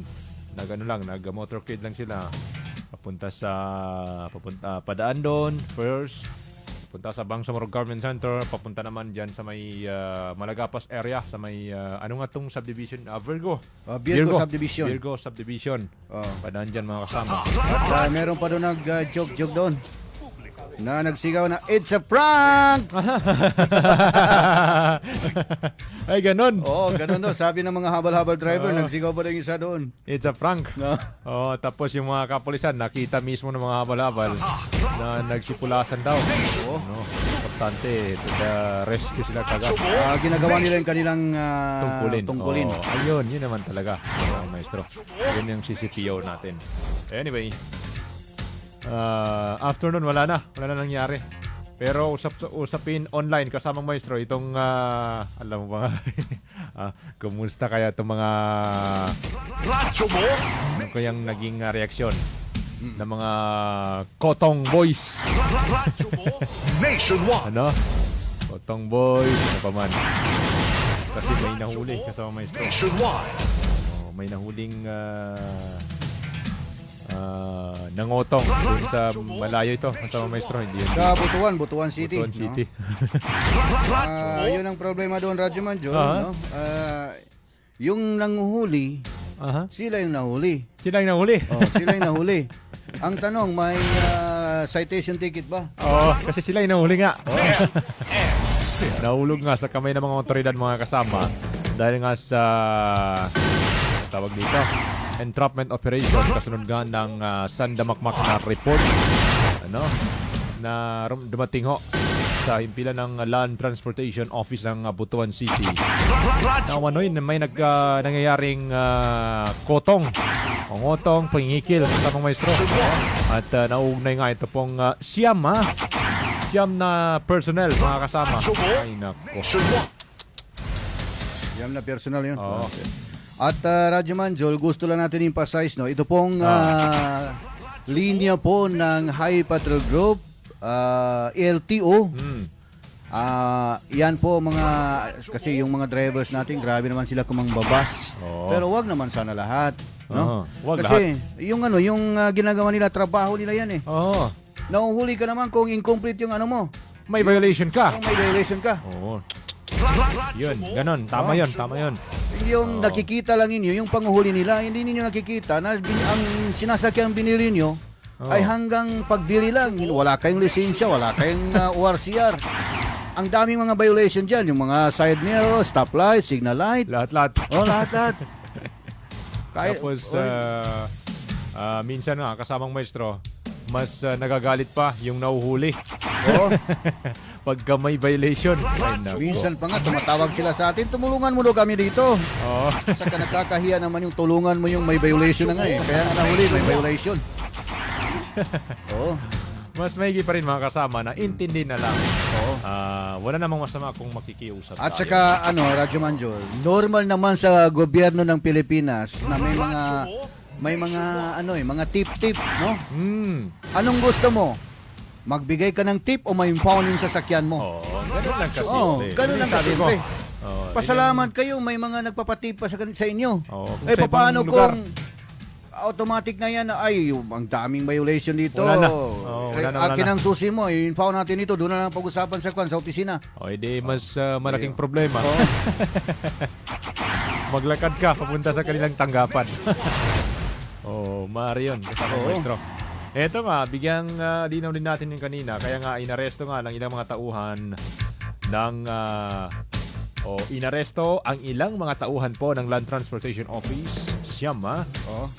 Nag-motorcade lang sila. Padaan doon first, papunta sa Bangsamoro Government Center, papunta naman diyan sa may Malagapas area, sa may ano nga tong subdivision, Virgo Subdivision. Virgo Subdivision. Padaan diyan mga kasama. At meron pa doon nag-joke doon na nagsigaw na it's a prank. Ay ganun. Oo, ganun doon. Sabi ng mga habal-habal driver, nagsigaw pa doon isa doon. It's a prank. Tapos yung mga kapulisan nakita mismo ng mga habal-habal na nagsipulasan daw. Importante, to the rescue sila kagad. Ginagawa nila yung kanilang tungkulin. Ayun, yun naman talaga, maestro. Yun yung CCPO natin. Anyway, afternoon wala na nangyari. Pero usapin online kasamang maestro itong alam mo ba kumusta kaya itong mga Radyo mo ano kayang naging reaksyon ng mga Kotong Boys. Radyo mo Nationwide. Ano? Kotong Boys, ano pa man. Kasi may nahuli kasamang maestro. Nationwide. May nahuling nangotong doon sa malayo ito sa maestro, hindi yun sa Butuan City, Butuan City. Yun ang problema doon, Radyo Manjol, no? Yung nanguhuli, sila yung nahuli. Sila yung nahuli? Sila yung nahuli. Ang tanong, may citation ticket ba? Kasi sila yung nahuli nga. Nahulog nga sa kamay ng mga otoridad, mga kasama, dahil nga sa tawag dito, entrapment operation, kasunod nga ng sandamakmak na report, ano, na dumating ho sa himpilan ng Land Transportation Office ng Butuan City. Na may nangyayaring ngotong, pangingikil sa tamang maestro. At nauugnay nga ito pong siyam na personnel, mga kasama. Ay nako. Siyam na personnel yun. At Radyo Manjol, gusto lang natin emphasize, no? Ito pong linya po ng High Patrol Group, LTO. Yan po kasi yung mga drivers natin, grabe naman sila kumangbabas. Pero wag naman sana lahat, no? Kasi lahat. yung ginagawa nila, trabaho nila yan eh. Nahuhuli ka naman kung incomplete yung ano mo. May violation ka. May violation ka. Yun, ganon. Tama yun. Yung nakikita lang ninyo, yung panguhuli nila, hindi ninyo nakikita na ang sinasakyang binili nyo ay hanggang pagdili lang. Wala kayong lisensya, wala kayong ORCR. Ang daming mga violation dyan. Yung mga side mirror, stoplight, signal light. Lahat-lahat. Lahat-lahat. Tapos, minsan nga, kasamang maestro, mas nagagalit pa yung nauhuli. Pagka may violation. Minsan pa nga, tumatawag sila sa atin, tumulungan mo daw kami dito. Saka nakakahiya naman yung tulungan mo yung may violation na nga eh. Kaya nga nahuli, may violation. Mas maigi pa rin mga kasama na intindi na lang. Wala namang masama kung makikiusap At tayo. saka Radyo Manjol, normal naman sa gobyerno ng Pilipinas na may mga tip-tip, no? Anong gusto mo? Magbigay ka ng tip o ma-impound yung sasakyan mo? Ganun lang kasi. Ganun lang kasi. Pasalamat kayo, may mga nagpapatip pa sa inyo. Paano kung automatic na yan, ay, ang daming violation dito. Wala na. Akin ang susi mo, i-impound natin ito, doon na lang pag-usapan sa opisina. Edi mas malaking problema. Maglakad ka, papunta sa kanilang tanggapan. Maaari yun, kasama maestro. Eto nga, bigyang linaw din natin yung kanina, kaya nga inaresto nga ng ilang mga tauhan ng inaresto ang ilang mga tauhan po ng Land Transportation Office, Siyama.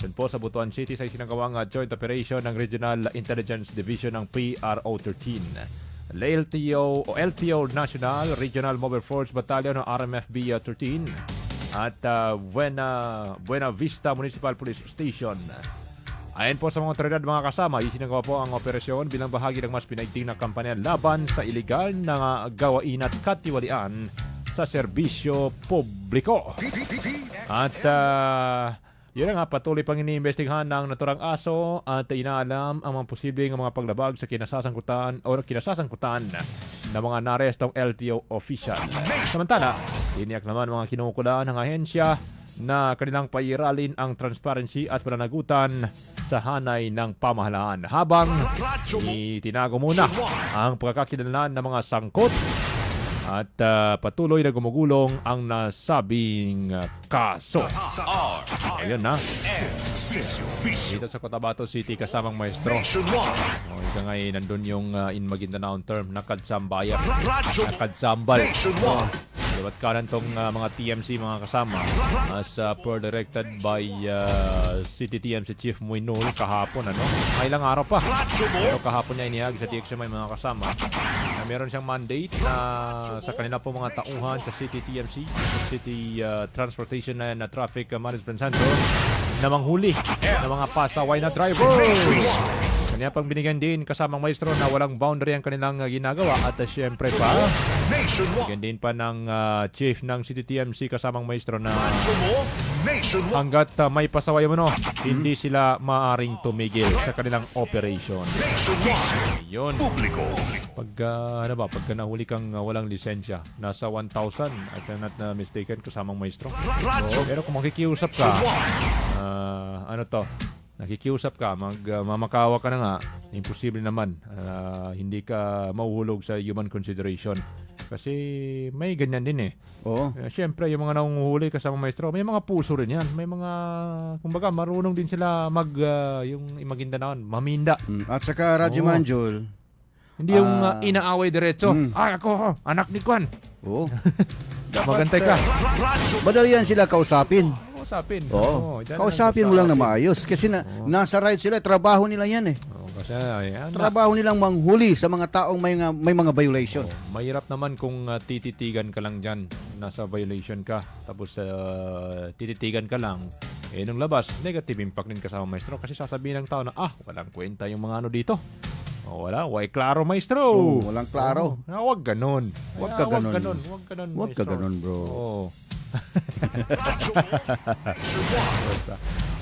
Dun po sa Butuan City sa isinagawang joint operation ng Regional Intelligence Division ng PRO 13. LTO National Regional Mobile Force Battalion ng RMFB 13 at Buena Vista Municipal Police Station. Ayon po sa mga otoridad mga kasama, isinagawa po ang operasyon bilang bahagi ng mas pinaigting na kampanya laban sa iligal na gawain at katiwalian sa serbisyo publiko. At yun nga, patuloy pang iniimbestigahan ng naturang aso at inaalam ang mga posibleng mga paglabag sa kinasasangkutan ng mga narestong LTO official. Samantala, iniyak naman mga kinukulaan ng ahensya na kanilang pairalin ang transparency at pananagutan sa hanay ng pamahalaan habang itinago muna ang pagkakakilanlan ng mga sangkot at patuloy na gumugulong ang nasabing kaso. Ayun na. Dito sa Cotabato City kasamang maestro. Ika ngayon nandun yung in Maguindanao term, nakadsambayak. Nakadsambal. Liwat kanan tong mga TMC mga kasama as per directed by City TMC Chief Muinul kahapon. May ilang araw pa. Pero kahapon niya inihag sa TXMI mga kasama. Meron siyang mandate na sa kanila po mga tauhan sa City TMC, sa City Transportation and Traffic Management Center na manghuli ng mga pasaway na driver. Kanya pang binigyan din kasamang maestro na walang boundary ang kanilang ginagawa at syempre pa binigyan din pa ng chief ng City TMC kasamang maestro na hanggat may pasaway mo hindi sila maaring tumigil sa kanilang operation. Yun. Pagka nahuli kang walang lisensya, nasa 1,000 at not na mistaken kasamang maestro. Pero kung makikiusap ka, nakikiusap ka, mamakawa ka na nga, imposible naman. Hindi ka mahuhulog sa human consideration. Kasi may ganyan din Siyempre, yung mga nanguhuli kasama maestro, may mga puso rin yan. May mga, kumbaga, marunong din sila yung Maguindanao, maminda. At saka, Radyo Manjol, hindi yung inaaway diretso. Ako, anak ni Kwan. Magantay ka. Madali yan sila kausapin. Kausapin mo lang na maayos kasi nasa right sila, trabaho nila yan trabaho nilang manghuli sa mga taong may mga violation. Mahirap naman kung tititigan ka lang dyan, nasa violation ka, tapos tititigan ka lang, nung labas, negative impact din kasama maestro kasi sasabihin ng tao na walang kwenta yung mga dito. Why klaro maestro? Walang klaro. Huwag ganon. Huwag ka ganon, bro.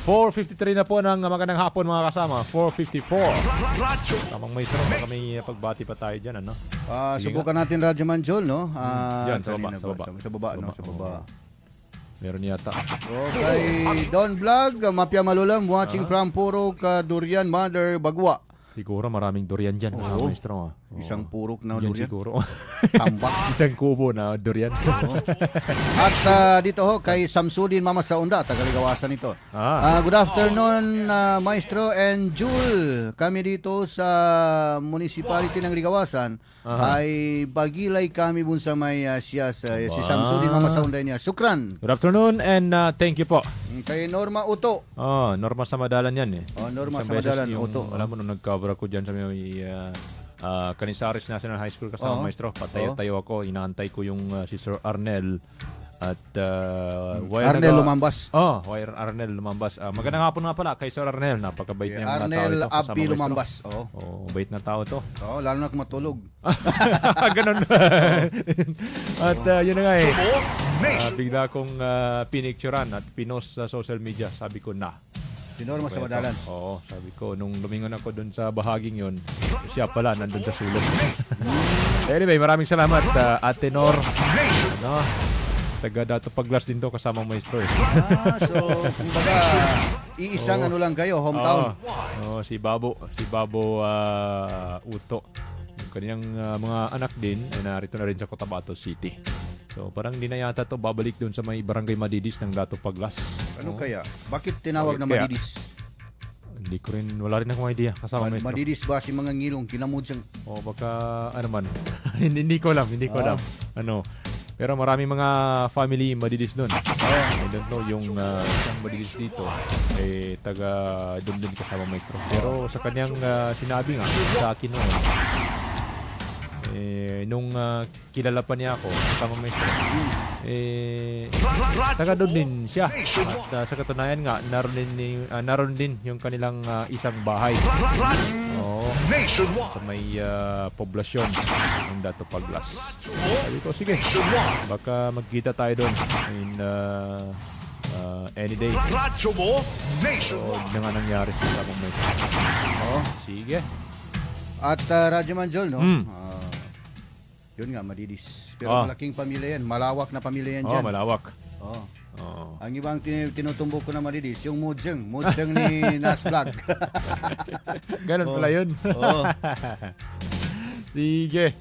4:53 na po ng magandang hapon mga kasama. 4:54. Tamang maestro, baka may pagbati pa tayo dyan, subukan natin Radyo Manjol, no? Diyan, sa baba. Meron yata. Okay, Don Vlog, Mapia Malulam, watching from Purok, Durian, Mother, Bagwa. Siguro maraming durian dyan, maestro. Isang purok na durian. Siguro. Tambak. Isang kubo na durian. At dito kay Samsudin Mama Saunda, tagaligawasan ito. Good afternoon, Maestro and Jul. Kami dito sa municipality ng Ligawasan ay bagilay kami bun sa may si Samsudin Mama Saunda niya. Sukran. Good afternoon and thank you po. Kay Norma Uto. Norma sa Madalan yan Norma sa Madalan, Uto. Alam mo nung nag-cover ako dyan sa may Canizares National High School kasama maestro. Patayo-tayo ako, inaantay ko yung si Sir Arnel At Arnel Lumambas. Arnel Lumambas. Magandang hapon nga pala kay Sir Arnel. Napakabait niya mga tao Arnel ito. Abdi Lumambas. Bait na tao to. Lalo na kung matulog. Ganun. At yun na nga bigla kong pinicturean at pinost sa social media. Sabi ko na. Sinorma sa madalan. Oo, sabi ko, nung lumingon ako dun sa bahaging yun, siya pala nandun sa sulok. Anyway, maraming salamat, Ate Nor. Taga Dato Paglas din to, kasama maestro. So, kumbaga, iisang ano lang kayo, hometown. Si Babo Uto. Yung kanyang mga anak din, ay narito na rin sa Cotabato City. So, parang hindi na yata to babalik doon sa may Barangay Madidis ng Dato Paglas. Ano kaya? Bakit tinawag na Madidis? Hindi ko rin, wala rin akong idea. Kasama maestro. Madidis ba si mga ngilong? Kinamudsang? Baka, ano man. hindi ko alam. Pero marami mga family Madidis doon. I don't know, yung isang Madidis dito, taga doon din kasama maestro. Pero sa kanyang sinabi nga, sa akin noon, nung kilala pa niya ako kasama maestro, taga doon din siya. At sa katunayan nga, naroon din yung kanilang isang bahay. Sa may poblasyon ng Dato Paglas. Sabi ko, sige, baka magkita tayo doon in any day. So, na nga nangyari sa tamang maestro. Sige. At Radyo Manjol, no? Yun nga, Madidis. Pero malaking pamilya yan. Malawak na pamilya yan dyan. Malawak. Ang ibang tinutumbok ko na Madidis, yung Mujeng ni Nas Vlog. Ganun pala yun. Sige.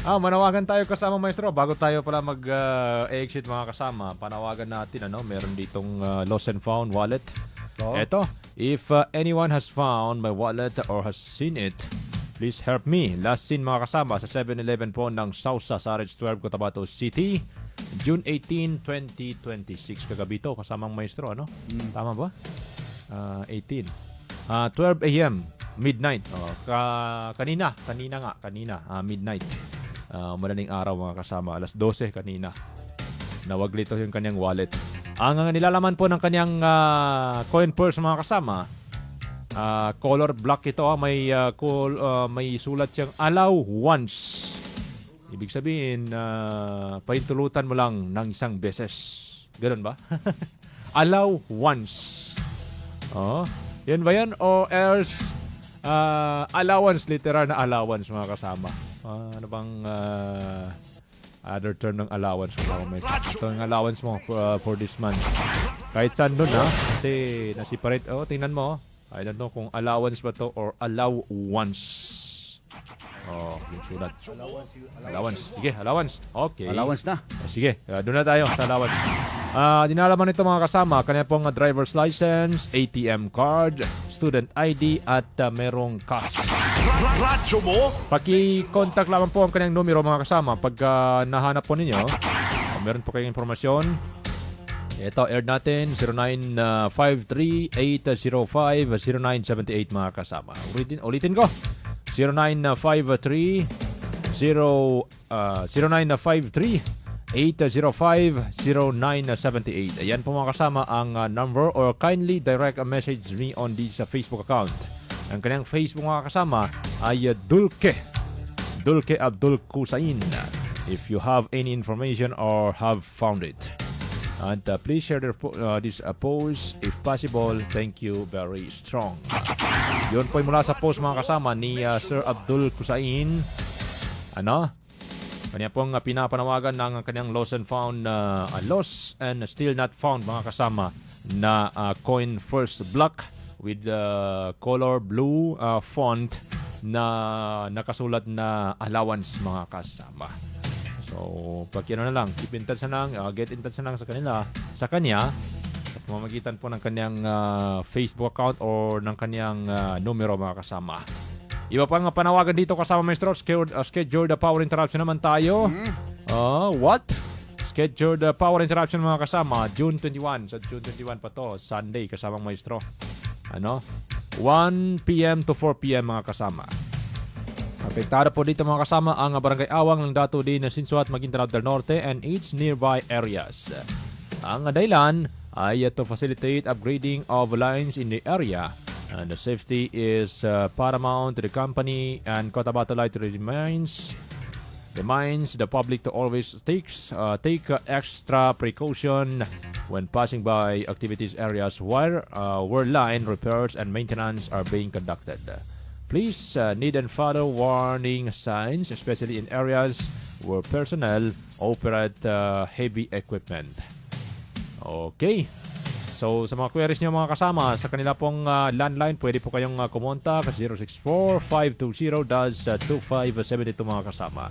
Manawagan tayo kasama maestro. Bago tayo pala mag-exit mga kasama, panawagan natin, meron ditong lost and found wallet. Eto, if anyone has found my wallet or has seen it, please help me. Last seen mga kasama sa 7-Eleven po ng Sausa sa RH12 Cotabato City, June 18, 2026. Kagabi to, kasamang maestro, Tama ba? 18. 12 a.m. midnight. Kanina, midnight. Madaling araw mga kasama, alas 12 kanina. Nawaglito yung kanyang wallet. Ang nilalaman po ng kanyang coin purse mga kasama, color black ito, may sulat siyang allow once. Ibig sabihin, pahintulutan mo lang ng isang beses. Ganun ba? Allow once. Yan ba yan? O else, allowance, literal na allowance mga kasama. Ano bang other term ng allowance mo? Ito yung allowance mo for this month. Kahit saan doon kasi nasiparate. Tingnan mo. I don't know kung allowance ba to or allow once. Yung sulat. Allowance. Sige, allowance. Okay. Allowance na. Sige, doon na tayo sa allowance. Dinalaman ito mga kasama, kanya pong driver's license, ATM card, student ID, at merong cash. Paki-contact lamang po ang kanyang numero mga kasama. Pag nahanap po ninyo, meron po kayong informasyon. Ito, air natin, 0953-805-0978 mga kasama. Ulitin ko, 0953-805-0978. Ayan po mga kasama ang number, or kindly direct a message me on this Facebook account. Ang kanyang Facebook mga kasama ay Dulce Abdul Kusain. If you have any information or have found it. And please share this post if possible. Thank you very strong. Yun po mula sa post mga kasama ni Sir Abdul Kusain. Kanya pong pinapanawagan ng kanyang lost and found, lost and still not found mga kasama na coin first block with color blue font na nakasulat na allowance mga kasama. So, pag na lang, keep in touch na lang, get in touch na lang sa kanya, at mamagitan po ng kanyang Facebook account or ng kanyang numero mga kasama. Iba pang panawagan dito kasama maestro, scheduled power interruption naman tayo. What? Scheduled power interruption mga kasama, June 21. Sa June 21 pa to, Sunday kasama maestro. 1 p.m. to 4 p.m. mga kasama. Apektado po dito mga kasama ang Barangay Awang ng Dato din na Sinsuat, Maguindanao del Norte and its nearby areas. Ang dahilan ay to facilitate upgrading of lines in the area, and the safety is paramount to the company, and Cotabato Light reminds the public to always take extra precaution when passing by activities areas where line repairs and maintenance are being conducted. Please need and follow warning signs, especially in areas where personnel operate heavy equipment. Okay. So, sa mga queries nyo mga kasama, sa kanila pong landline, pwede po kayong kumontak 064-520-2572 mga kasama.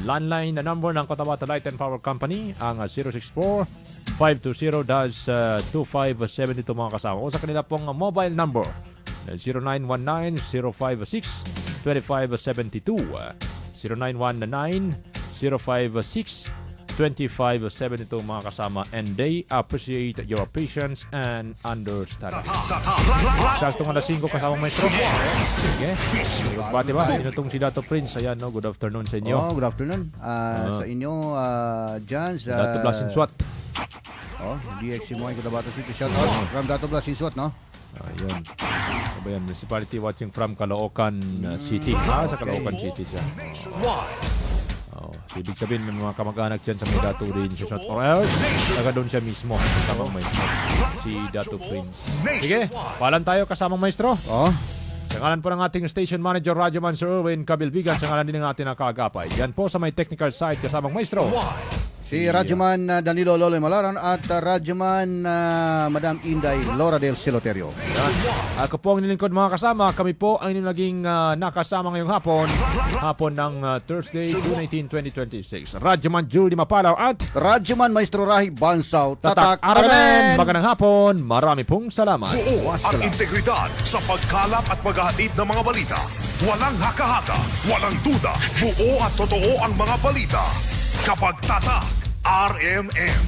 Landline na number ng Cotabato Light and Power Company, ang 064-520-2572 mga kasama. O sa kanila pong mobile number, 0919-056-2572, 0919-056-2572 mga kasama, and they appreciate your patience and understanding. Saktong alas 5 kasama maestro. Sige. Bati ba? Sino tong si Dato Prince? Ayan, no? Good afternoon sa inyo. Good afternoon. Sa inyo, dyan sa... Dato Blasin Swat. DXMY Cotabato City. Shout out from Dato Blasin Swat, no? Ayun. Ayan, municipality watching from Caloocan City. Sa Caloocan City siya. Ibig sabihin, may mga kamag-anak dyan sa may Dato rin sa Shot for Hours. Taga doon siya mismo. Kasamang maestro. Si Dato Prince. Sige, paalam tayo kasamang maestro. Sa ngalan po ng ating station manager, Radyoman Sir Erwin Cabilbigan. Sa ngalan din ng ating nakagapay. Yan po sa may technical side kasamang maestro. Si Radyoman Danilo Loloy Malaran at Radyoman Madam Inday Laura del Siloterio. Ako po ang nilingkod mga kasama. Kami po ang naging nakasama ngayong hapon ng Thursday, June 18, 2026. Radyoman Julie Mapalaw at Radyoman Maestro Rahi Bansaw. Tatak Aramen. Magandang hapon. Marami pong salamat. Buo ang integridad sa pagkalap at paghahatid ng mga balita. Walang haka-haka, walang duda. Buo at totoo ang mga balita. Kapag tatak RMN.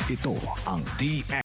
Ito ang DX.